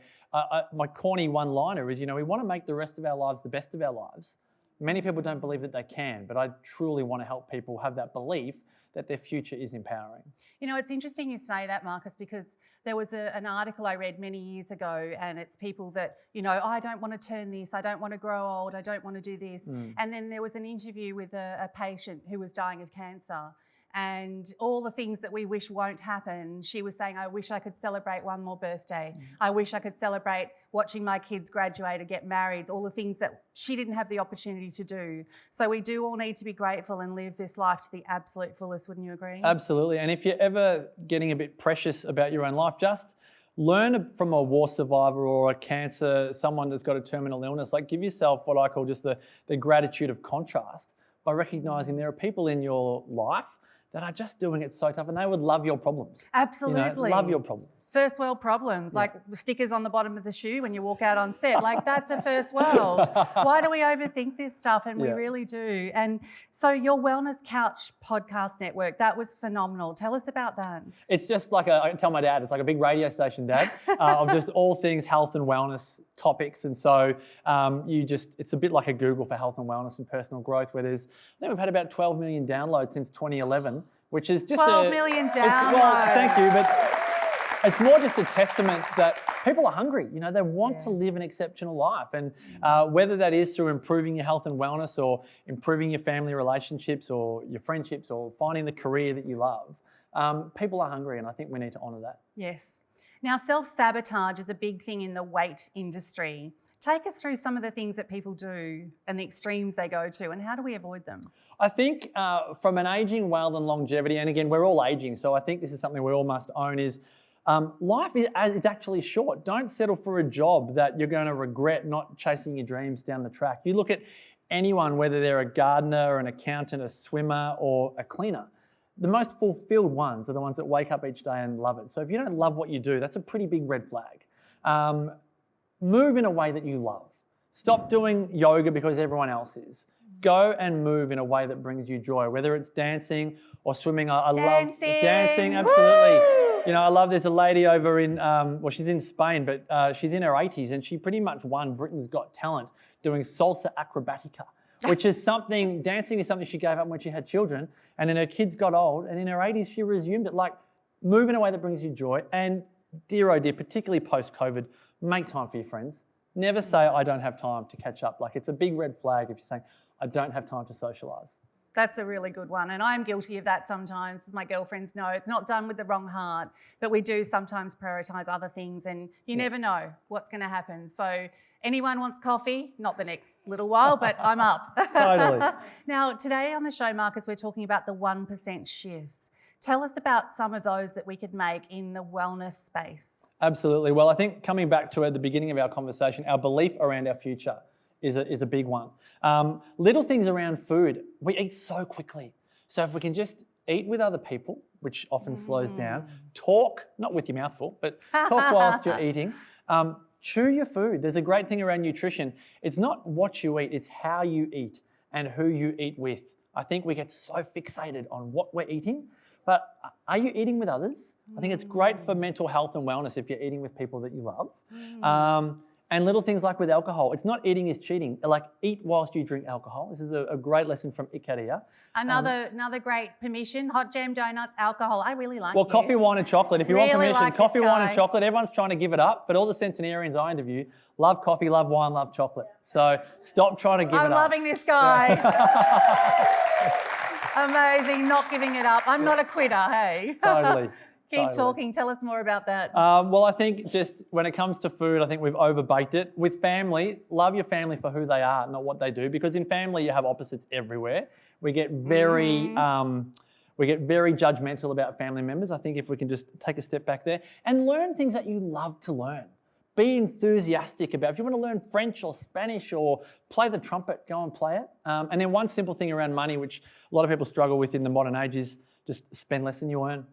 Speaker 7: my corny one-liner is, we want to make the rest of our lives the best of our lives. Many people don't believe that they can, but I truly want to help people have that belief that their future is empowering.
Speaker 2: It's interesting you say that, Marcus, because there was an article I read many years ago and it's people that, I don't want to turn this, I don't want to grow old, I don't want to do this. And then there was an interview with a patient who was dying of cancer. And all the things that we wish won't happen, she was saying, I wish I could celebrate one more birthday. I wish I could celebrate watching my kids graduate or get married, all the things that she didn't have the opportunity to do. So we do all need to be grateful and live this life to the absolute fullest, wouldn't you agree?
Speaker 7: Absolutely. And if you're ever getting a bit precious about your own life, just learn from a war survivor or a cancer, someone that's got a terminal illness. Like give yourself what I call just the gratitude of contrast by recognising there are people in your life that are just doing it so tough and they would love your problems.
Speaker 2: Absolutely.
Speaker 7: Love your problems.
Speaker 2: First world problems, like stickers on the bottom of the shoe when you walk out on set. Like that's a first world. Why do we overthink this stuff? And we really do. And so your Wellness Couch podcast network, that was phenomenal. Tell us about that.
Speaker 7: It's just like I tell my dad, it's like a big radio station, Dad, of just all things health and wellness topics. And so it's a bit like a Google for health and wellness and personal growth where I think we've had about 12 million downloads since 2011, which is just
Speaker 2: 12 million downloads.
Speaker 7: Well, thank you, but it's more just a testament that people are hungry. They want to live an exceptional life. And whether that is through improving your health and wellness or improving your family relationships or your friendships or finding the career that you love, people are hungry and I think we need to honour that.
Speaker 2: Yes. Now, self-sabotage is a big thing in the weight industry. Take us through some of the things that people do and the extremes they go to and how do we avoid them?
Speaker 7: I think from an ageing well and longevity, and again, we're all ageing, so I think this is something we all must own is life is actually short. Don't settle for a job that you're going to regret not chasing your dreams down the track. You look at anyone, whether they're a gardener, an accountant, a swimmer or a cleaner, the most fulfilled ones are the ones that wake up each day and love it. So if you don't love what you do, that's a pretty big red flag. Move in a way that you love. Stop doing yoga because everyone else is. Go and move in a way that brings you joy, whether it's dancing or swimming. I love dancing, absolutely. You know, I love, there's a lady over in, well, she's in Spain, but she's in her 80s and she pretty much won Britain's Got Talent doing salsa acrobatica, which is something, dancing is something she gave up when she had children, and then her kids got old, and in her 80s she resumed it. Like, move in a way that brings you joy, and dear oh dear, particularly post-COVID, make time for your friends. Never say, I don't have time to catch up. Like, it's a big red flag if you're saying, I don't have time to socialise.
Speaker 2: That's a really good one. And I'm guilty of that sometimes, as my girlfriends know. It's not done with the wrong heart, but we do sometimes prioritise other things, and you never know what's going to happen. So anyone wants coffee? Not the next little while, but I'm up.
Speaker 7: Totally.
Speaker 2: Now, today on the show, Marcus, we're talking about the 1% shifts. Tell us about some of those that we could make in the wellness space.
Speaker 7: Absolutely. Well, I think coming back to at the beginning of our conversation, our belief around our future is a big one. Little things around food. We eat so quickly. So if we can just eat with other people, which often slows down, talk, not with your mouth full, but talk whilst you're eating. Chew your food. There's a great thing around nutrition. It's not what you eat, it's how you eat and who you eat with. I think we get so fixated on what we're eating, but are you eating with others? I think it's great for mental health and wellness if you're eating with people that you love. And little things like with alcohol. It's not eating is cheating. Like, eat whilst you drink alcohol. This is a great lesson from Ikaria.
Speaker 2: Another great permission, hot jam donuts, alcohol. I really like
Speaker 7: Well, coffee, wine and chocolate. If you want permission,
Speaker 2: like
Speaker 7: coffee, wine and chocolate. Everyone's trying to give it up, but all the centenarians I interview love coffee, love wine, love chocolate. So stop trying to give it up.
Speaker 2: I'm loving this guy. Amazing, not giving it up. I'm not a quitter, hey?
Speaker 7: Totally.
Speaker 2: Keep talking. Tell us more about that.
Speaker 7: Well, I think just when it comes to food, I think we've overbaked it. With family, love your family for who they are, not what they do, because in family you have opposites everywhere. We get very judgmental about family members. I think if we can just take a step back there and learn things that you love to learn. Be enthusiastic about. If you want to learn French or Spanish or play the trumpet, go and play it. And then one simple thing around money, which a lot of people struggle with in the modern age, is just spend less than you earn.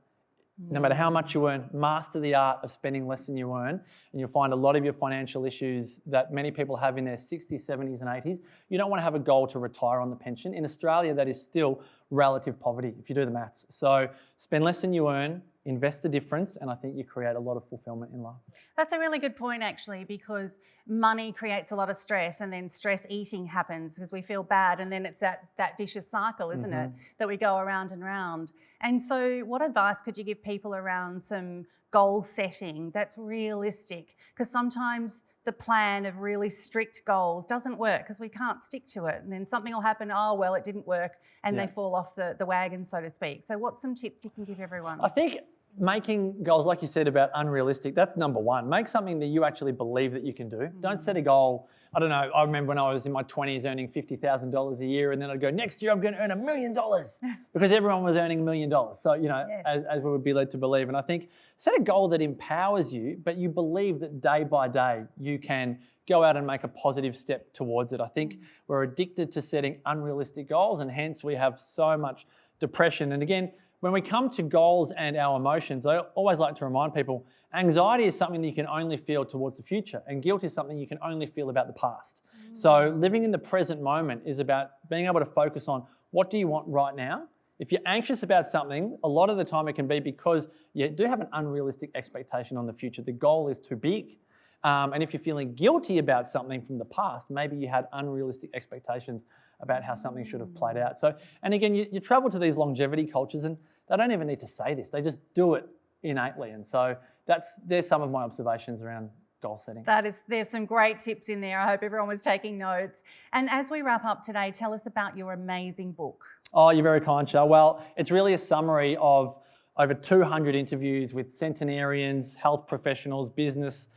Speaker 7: No matter how much you earn, master the art of spending less than you earn, and you'll find a lot of your financial issues that many people have in their 60s, 70s and 80s. You don't want to have a goal to retire on the pension. In Australia, that is still relative poverty, if you do the maths. So spend less than you earn, invest the difference, and I think you create a lot of fulfillment in life.
Speaker 2: That's a really good point, actually, because money creates a lot of stress, and then stress eating happens because we feel bad, and then it's that vicious cycle, isn't it, that we go around and round. And so what advice could you give people around some goal setting that's realistic? Because sometimes the plan of really strict goals doesn't work because we can't stick to it. And then something will happen, oh, well, it didn't work, and they fall off the wagon, so to speak. So what's some tips you can give everyone?
Speaker 7: I think making goals, like you said, about unrealistic, that's number one. Make something that you actually believe that you can do. Don't set a goal. I don't know, I remember when I was in my 20s earning $50,000 a year, and then I'd go, next year I'm going to earn $1 million because everyone was earning $1 million. So, you know, as we would be led to believe. And I think set a goal that empowers you, but you believe that day by day you can go out and make a positive step towards it. I think we're addicted to setting unrealistic goals, and hence we have so much depression. And again, when we come to goals and our emotions, I always like to remind people, anxiety is something that you can only feel towards the future, and guilt is something you can only feel about the past. So living in the present moment is about being able to focus on what do you want right now. If you're anxious about something, a lot of the time it can be because you do have an unrealistic expectation on the future. The goal is too big. And if you're feeling guilty about something from the past, maybe you had unrealistic expectations about how something should have played out. So, and again, you travel to these longevity cultures and they don't even need to say this. They just do it innately. And so there's some of my observations around goal setting.
Speaker 2: There's some great tips in there. I hope everyone was taking notes. And as we wrap up today, tell us about your amazing book. Oh,
Speaker 7: you're very kind, Shar. Well, it's really a summary of over 200 interviews with centenarians, health professionals, business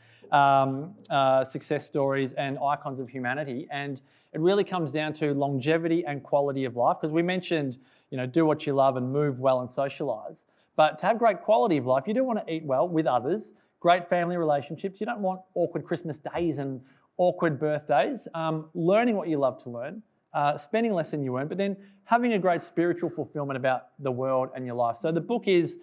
Speaker 7: success stories and icons of humanity. And it really comes down to longevity and quality of life, because we mentioned, you know, do what you love and move well and socialise. But to have great quality of life, you do want to eat well with others, great family relationships. You don't want awkward Christmas days and awkward birthdays. Learning what you love to learn, spending less than you earn, but then having a great spiritual fulfillment about the world and your life. So the book is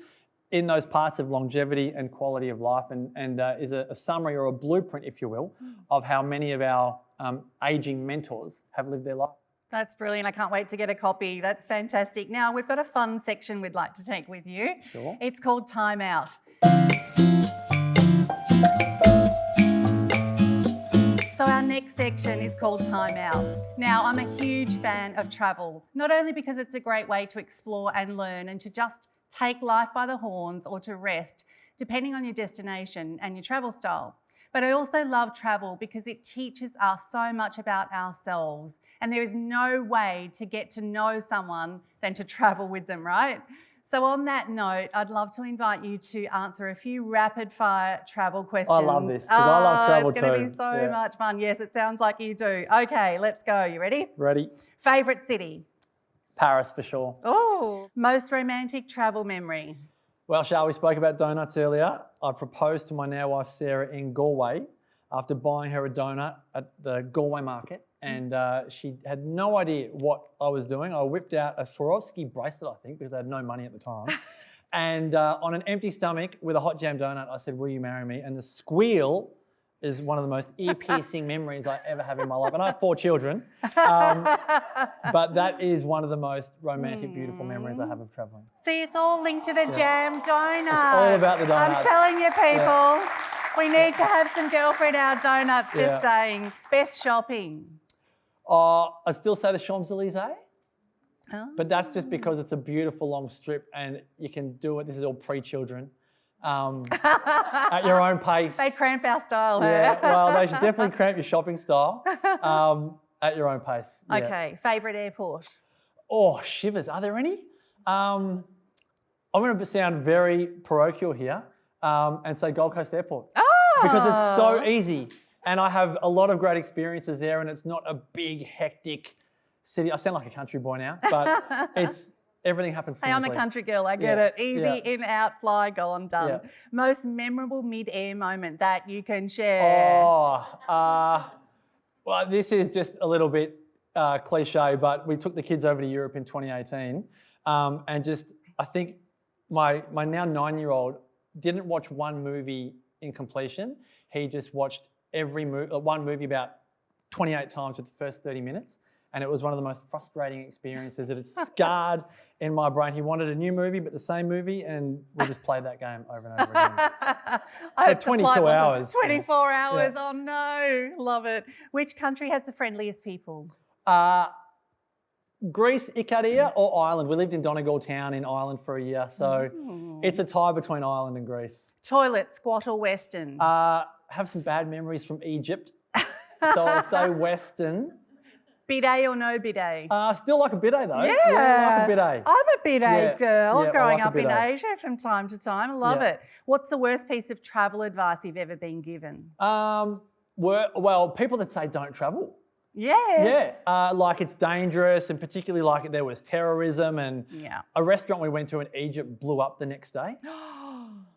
Speaker 7: in those parts of longevity and quality of life, and is a summary or a blueprint, if you will, of how many of our aging mentors have lived their life.
Speaker 2: That's brilliant. I can't wait to get a copy. That's fantastic. Now, we've got a fun section we'd like to take with you.
Speaker 7: Sure.
Speaker 2: It's called Time Out. So our next section is called Time Out. Now, I'm a huge fan of travel, not only because it's a great way to explore and learn and to just take life by the horns or to rest, depending on your destination and your travel style. But I also love travel because it teaches us so much about ourselves, and there is no way to get to know someone than to travel with them, right? So on that note, I'd love to invite you to answer a few rapid fire travel questions.
Speaker 7: I love this, 'cause I love travel
Speaker 2: It's going to
Speaker 7: too.
Speaker 2: be so much fun. Yes, it sounds like you do. Okay, let's go. You ready?
Speaker 7: Ready?
Speaker 2: Favourite city?
Speaker 7: Paris for sure.
Speaker 2: Oh, most romantic travel memory?
Speaker 7: Well, Shar, we spoke about donuts earlier. I proposed to my now wife Sarah in Galway after buying her a donut at the Galway market, and she had no idea what I was doing. I whipped out a Swarovski bracelet, I think, because I had no money at the time. And on an empty stomach with a hot jam donut, I said, "Will you marry me?" And the squeal is one of the most ear-piercing memories I ever have in my life. And I have 4 children, but that is one of the most romantic, beautiful memories I have of travelling.
Speaker 2: See, it's all linked to the jam donut. It's
Speaker 7: all about the donut.
Speaker 2: I'm telling you, people, we need to have some girlfriend hour donuts, just saying. Best shopping?
Speaker 7: I still say the Champs-Elysees,
Speaker 2: Oh.
Speaker 7: but that's just because it's a beautiful long strip and you can do it. This is all pre-children. At your own pace.
Speaker 2: They cramp our style,
Speaker 7: Yeah, well, they should definitely cramp your shopping style at your own pace. Yeah.
Speaker 2: Okay, favourite airport?
Speaker 7: Oh, shivers. Are there any? I'm going to sound very parochial here and say Gold Coast Airport.
Speaker 2: Oh!
Speaker 7: Because it's so easy. And I have a lot of great experiences there, and it's not a big, hectic city. I sound like a country boy now, but everything happens
Speaker 2: Hey,
Speaker 7: simply.
Speaker 2: I'm a country girl, I get it. Easy, in, out, fly, gone, done.
Speaker 7: Yeah.
Speaker 2: Most memorable mid-air moment that you can share?
Speaker 7: Well, this is just a little bit cliche, but we took the kids over to Europe in 2018, and just, I think my now 9-year-old didn't watch one movie in completion. He just watched one movie about 28 times with the first 30 minutes. And it was one of the most frustrating experiences that it's scarred in my brain. He wanted a new movie, but the same movie, and we just played that game over and over again.
Speaker 2: I
Speaker 7: For 22 hours.
Speaker 2: 24 hours,
Speaker 7: Yeah.
Speaker 2: oh no, love it. Which country has the friendliest people?
Speaker 7: Greece, Ikaria, or Ireland? We lived in Donegal town in Ireland for a year, so it's a tie between Ireland and Greece.
Speaker 2: Toilet, squat or Western?
Speaker 7: Have some bad memories from Egypt, so I'll say Western.
Speaker 2: Bidet or no bidet?
Speaker 7: Still like a bidet though.
Speaker 2: Yeah,
Speaker 7: I like a bidet.
Speaker 2: I'm a bidet girl
Speaker 7: Yeah, I
Speaker 2: growing
Speaker 7: like a
Speaker 2: up in
Speaker 7: bidet.
Speaker 2: Asia from time to time. I love
Speaker 7: Yeah.
Speaker 2: it. What's the worst piece of travel advice you've ever been given?
Speaker 7: Well, people that say don't travel.
Speaker 2: Yes.
Speaker 7: Yeah, like it's dangerous, and particularly like there was terrorism, and a restaurant we went to in Egypt blew up the next day.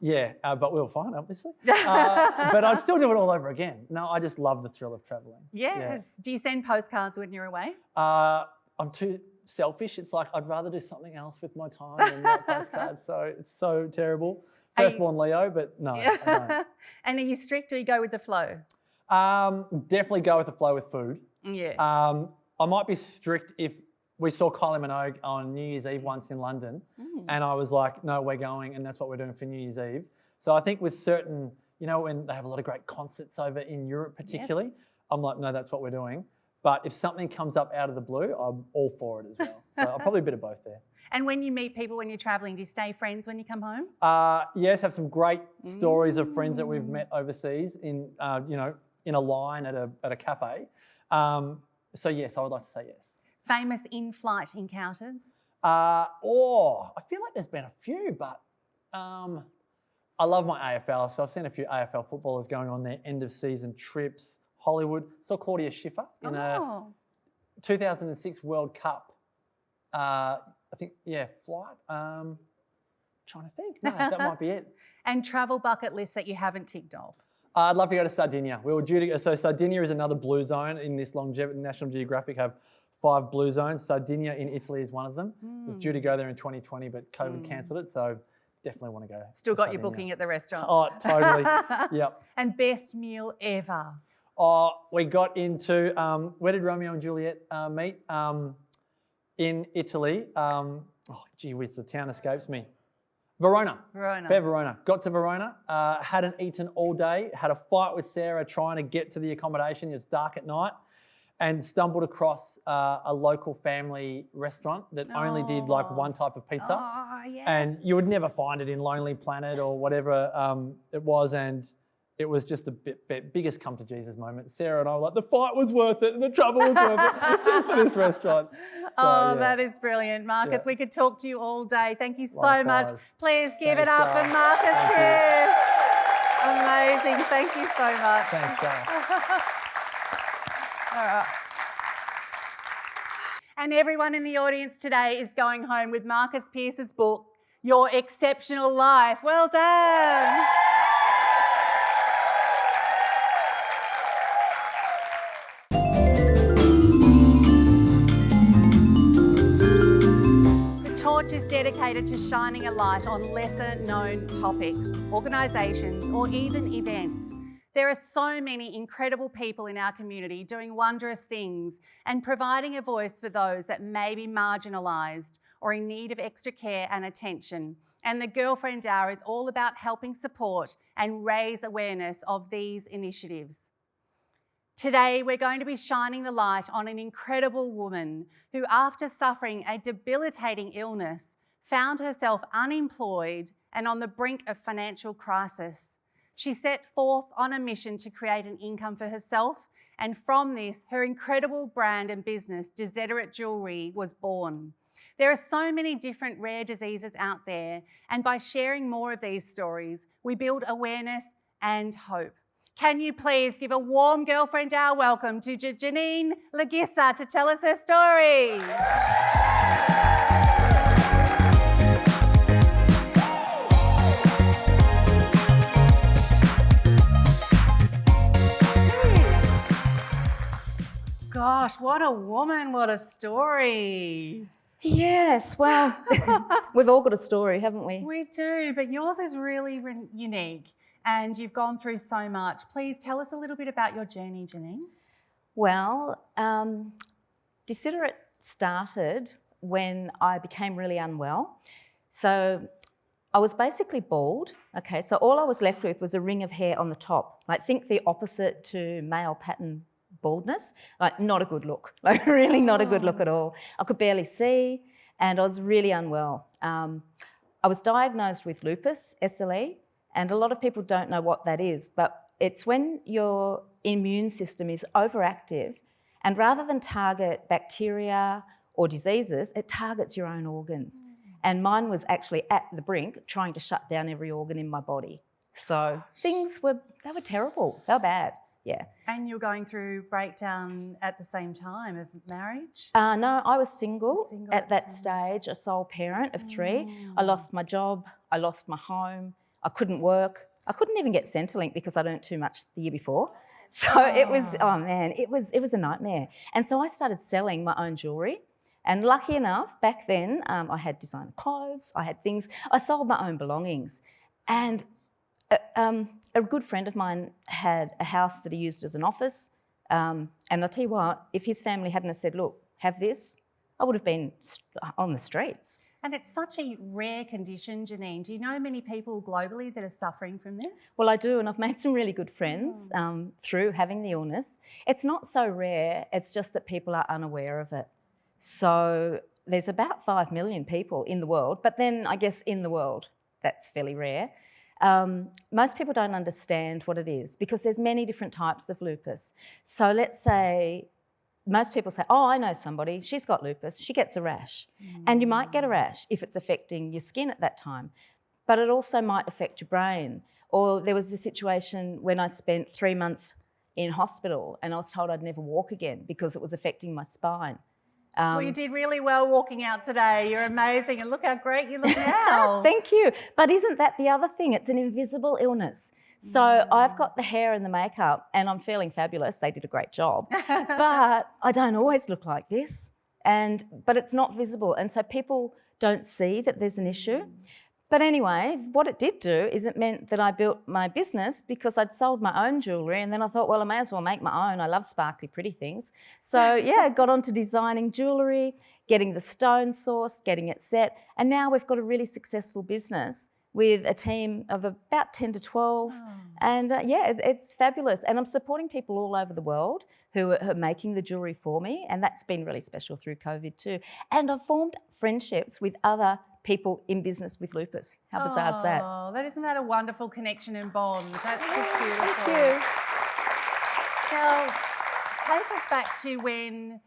Speaker 7: Yeah, but we were fine, obviously. But I'd still do it all over again. No, I just love the thrill of travelling.
Speaker 2: Yes. Do you send postcards when you're away?
Speaker 7: I'm too selfish. It's like I'd rather do something else with my time than write postcards. So it's so terrible. Firstborn Leo, but no, I don't.
Speaker 2: And are you strict or you go with the flow?
Speaker 7: Definitely go with the flow with food.
Speaker 2: Yes.
Speaker 7: I might be strict if we saw Kylie Minogue on New Year's Eve once in London, and I was like, no, we're going, and that's what we're doing for New Year's Eve. So I think with certain, when they have a lot of great concerts over in Europe particularly, I'm like, no, that's what we're doing. But if something comes up out of the blue, I'm all for it as well. So I'll probably a bit of both there.
Speaker 2: And when you meet people when you're travelling, do you stay friends when you come home?
Speaker 7: Yes, have some great stories of friends that we've met overseas in a line at a cafe. So yes, I would like to say yes.
Speaker 2: Famous in-flight encounters?
Speaker 7: I feel like there's been a few, but I love my AFL. So I've seen a few AFL footballers going on their end of season trips. Hollywood. Saw Claudia Schiffer in a 2006 World Cup. I think, flight. Trying to think. No, that might be it.
Speaker 2: And travel bucket lists that you haven't ticked off?
Speaker 7: I'd love to go to Sardinia. We were due to go. So Sardinia is another blue zone in this longevity. National Geographic have 5 blue zones. Sardinia in Italy is one of them. Was due to go there in 2020, but COVID cancelled it. So definitely want to go.
Speaker 2: Still
Speaker 7: to
Speaker 2: got
Speaker 7: Sardinia.
Speaker 2: your booking at the restaurant.
Speaker 7: Oh, totally. Yep.
Speaker 2: And best meal ever.
Speaker 7: Oh, we got into, where did Romeo and Juliet meet? In Italy. Gee whiz, the town escapes me. Verona. Fair Verona. Got to Verona, hadn't eaten all day, had a fight with Sarah trying to get to the accommodation. It was dark at night, and stumbled across a local family restaurant that only did like one type of pizza.
Speaker 2: Oh, yes.
Speaker 7: And you would never find it in Lonely Planet or whatever it was. And it was just the biggest come to Jesus moment. Sarah and I were like, the fight was worth it and the trouble was worth it just for this restaurant. So,
Speaker 2: that is brilliant. Marcus, we could talk to you all day. Thank you so
Speaker 7: Likewise.
Speaker 2: much. Please give it
Speaker 7: Thanks,
Speaker 2: up for
Speaker 7: Shar.
Speaker 2: Marcus Pearce. Amazing. Thank you so much.
Speaker 7: Thanks, Shar.
Speaker 2: All right. And everyone in the audience today is going home with Marcus Pearce's book, Your Exceptional Life. Well done. The torch is dedicated to shining a light on lesser known topics, organisations or even events. There are so many incredible people in our community doing wondrous things and providing a voice for those that may be marginalised or in need of extra care and attention. And the Girlfriend Hour is all about helping support and raise awareness of these initiatives. Today, we're going to be shining the light on an incredible woman who, after suffering a debilitating illness, found herself unemployed and on the brink of financial crisis. She set forth on a mission to create an income for herself, and from this, her incredible brand and business, Desiderate Jewelry, was born. There are so many different rare diseases out there, and by sharing more of these stories, we build awareness and hope. Can you please give a warm Girlfriend Hour welcome to Janine Leghissa to tell us her story? Gosh, what a woman, what a story.
Speaker 8: Yes, well, we've all got a story, haven't we?
Speaker 2: We do, but yours is really unique and you've gone through so much. Please tell us a little bit about your journey, Janine.
Speaker 8: Well, Desiderate started when I became really unwell. So I was basically bald, okay, so all I was left with was a ring of hair on the top. Like, think the opposite to male pattern baldness, like not a good look, like really not a good look at all. I could barely see and I was really unwell. I was diagnosed with lupus, SLE, and a lot of people don't know what that is, but it's when your immune system is overactive and rather than target bacteria or diseases, it targets your own organs. And mine was actually at the brink trying to shut down every organ in my body. So things were terrible, they were bad. Yeah.
Speaker 2: And you're going through breakdown at the same time of marriage?
Speaker 8: No, I was single at that stage, a sole parent of 3. I lost my job, I lost my home, I couldn't work. I couldn't even get Centrelink because I'd earned too much the year before. So it was, oh man, it was a nightmare. And so I started selling my own jewellery. And lucky enough, back then, I had designer clothes, I had things, I sold my own belongings. And a good friend of mine had a house that he used as an office. And I'll tell you what, if his family hadn't have said, look, have this, I would have been on the streets.
Speaker 2: And it's such a rare condition, Janine. Do you know many people globally that are suffering from this?
Speaker 8: Well, I do, and I've made some really good friends through having the illness. It's not so rare, it's just that people are unaware of it. So there's about 5 million people in the world, but then I guess in the world, that's fairly rare. Most people don't understand what it is because there's many different types of lupus. So let's say most people say, oh, I know somebody, she's got lupus, she gets a rash. And you might get a rash if it's affecting your skin at that time, but it also might affect your brain. Or there was a situation when I spent 3 months in hospital and I was told I'd never walk again because it was affecting my spine.
Speaker 2: Well, you did really well walking out today. You're amazing. And look how great you look now.
Speaker 8: Thank you. But isn't that the other thing? It's an invisible illness. So I've got the hair and the makeup and I'm feeling fabulous. They did a great job. But I don't always look like this. But it's not visible. And so people don't see that there's an issue. But anyway, what it did do is it meant that I built my business because I'd sold my own jewellery, and then I thought, well, I may as well make my own. I love sparkly, pretty things. So yeah, got onto designing jewellery, getting the stone sourced, getting it set, and now we've got a really successful business with a team of about 10 to 12. Oh. And yeah, it's fabulous. And I'm supporting people all over the world who are making the jewellery for me, and that's been really special through COVID too. And I've formed friendships with other people in business with lupus. How bizarre is that?
Speaker 2: Oh, isn't that a wonderful connection and bond? That's just beautiful.
Speaker 8: Thank you.
Speaker 2: Now, take us back to when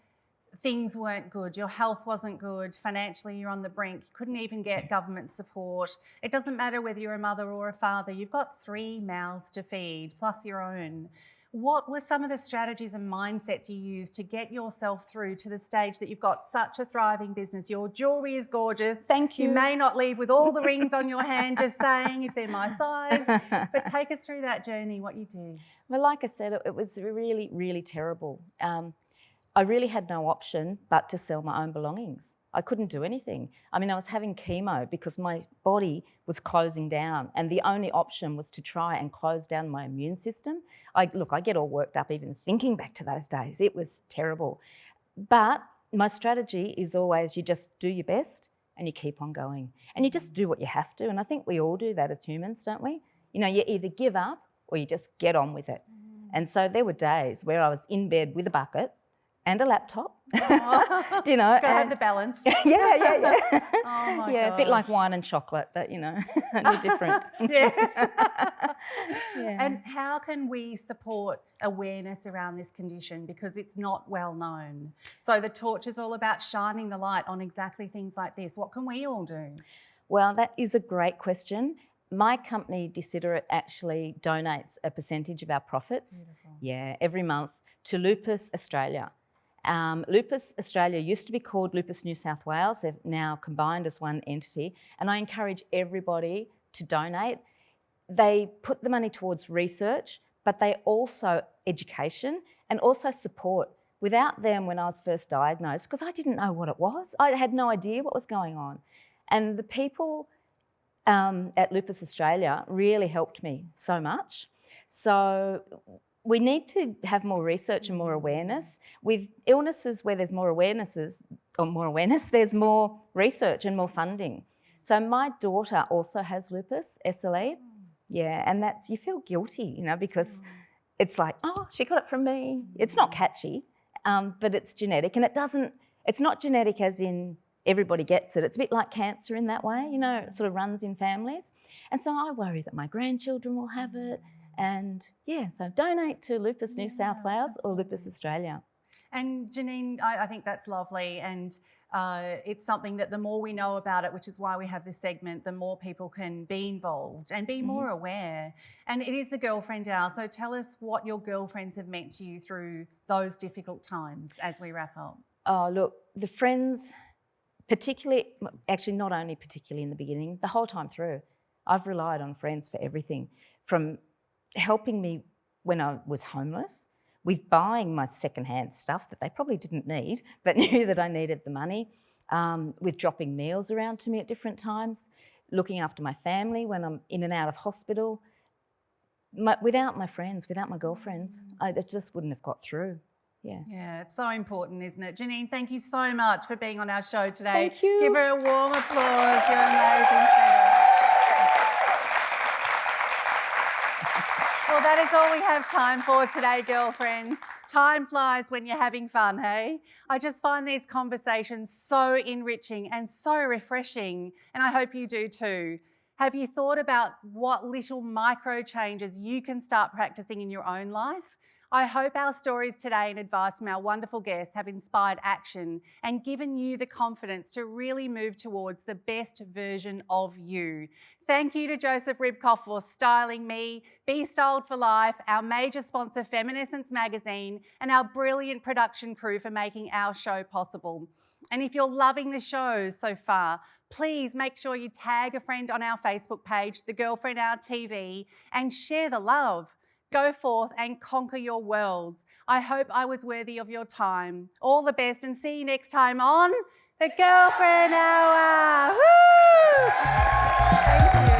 Speaker 2: things weren't good, your health wasn't good, financially you're on the brink, you couldn't even get government support. It doesn't matter whether you're a mother or a father, you've got 3 mouths to feed, plus your own. What were some of the strategies and mindsets you used to get yourself through to the stage that you've got such a thriving business? Your jewellery is gorgeous.
Speaker 8: Thank you.
Speaker 2: You may not leave with all the rings on your hand, just saying if they're my size. But take us through that journey, what you did.
Speaker 8: Well, like I said, it was really, really terrible. I really had no option but to sell my own belongings. I couldn't do anything. I mean, I was having chemo because my body was closing down, and the only option was to try and close down my immune system. I get all worked up even thinking back to those days. It was terrible. But my strategy is always you just do your best and you keep on going. And you just do what you have to. And I think we all do that as humans, don't we? You know, you either give up or you just get on with it. And so there were days where I was in bed with a bucket and a laptop,
Speaker 2: Oh,
Speaker 8: you know.
Speaker 2: gotta have the balance.
Speaker 8: Yeah.
Speaker 2: Oh my
Speaker 8: Yeah,
Speaker 2: gosh.
Speaker 8: a bit like wine and chocolate, but you know, only different.
Speaker 2: Yes.
Speaker 8: Yeah.
Speaker 2: And how can we support awareness around this condition, because it's not well known? So the torch is all about shining the light on exactly things like this. What can we all do?
Speaker 8: Well, that is a great question. My company, Desiderate, actually donates a percentage of our profits, every month to Lupus Australia. Lupus Australia used to be called Lupus New South Wales. They've now combined as one entity, and I encourage everybody to donate. They put the money towards research, but they also education and also support. Without them, when I was first diagnosed, because I didn't know what it was, I had no idea what was going on. And the people at Lupus Australia really helped me so much. So we need to have more research and more awareness. With illnesses where there's more awareness, there's more research and more funding. So my daughter also has lupus, SLE. Yeah, and that's, you feel guilty, you know, because it's like, oh, she got it from me. It's not catchy, but it's genetic. And it's not genetic as in everybody gets it. It's a bit like cancer in that way, you know, it sort of runs in families. And so I worry that my grandchildren will have it. And yeah, so donate to Lupus New South Wales or Lupus Australia.
Speaker 2: And Janine, I think that's lovely. And it's something that the more we know about it, which is why we have this segment, the more people can be involved and be more aware. And it is the Girlfriend Hour. So tell us what your girlfriends have meant to you through those difficult times as we wrap up.
Speaker 8: Oh, look, the friends, particularly, actually not only particularly in the beginning, the whole time through, I've relied on friends for everything, from helping me when I was homeless, with buying my secondhand stuff that they probably didn't need, but knew that I needed the money, with dropping meals around to me at different times, looking after my family when I'm in and out of hospital. Without my friends, without my girlfriends, I just wouldn't have got through. Yeah,
Speaker 2: it's so important, isn't it? Janine, thank you so much for being on our show today.
Speaker 8: Thank you.
Speaker 2: Give her a warm applause. You're amazing. Well, that is all we have time for today, girlfriends. Time flies when you're having fun, hey? I just find these conversations so enriching and so refreshing, and I hope you do too. Have you thought about what little micro changes you can start practicing in your own life? I hope our stories today and advice from our wonderful guests have inspired action and given you the confidence to really move towards the best version of you. Thank you to Joseph Ribkoff for styling me, Be Styled for Life, our major sponsor Feminiscence magazine, and our brilliant production crew for making our show possible. And if you're loving the show so far, please make sure you tag a friend on our Facebook page, The Girlfriend Hour TV, and share the love. Go forth and conquer your worlds. I hope I was worthy of your time. All the best and see you next time on The Girlfriend Hour. Woo! Thank you.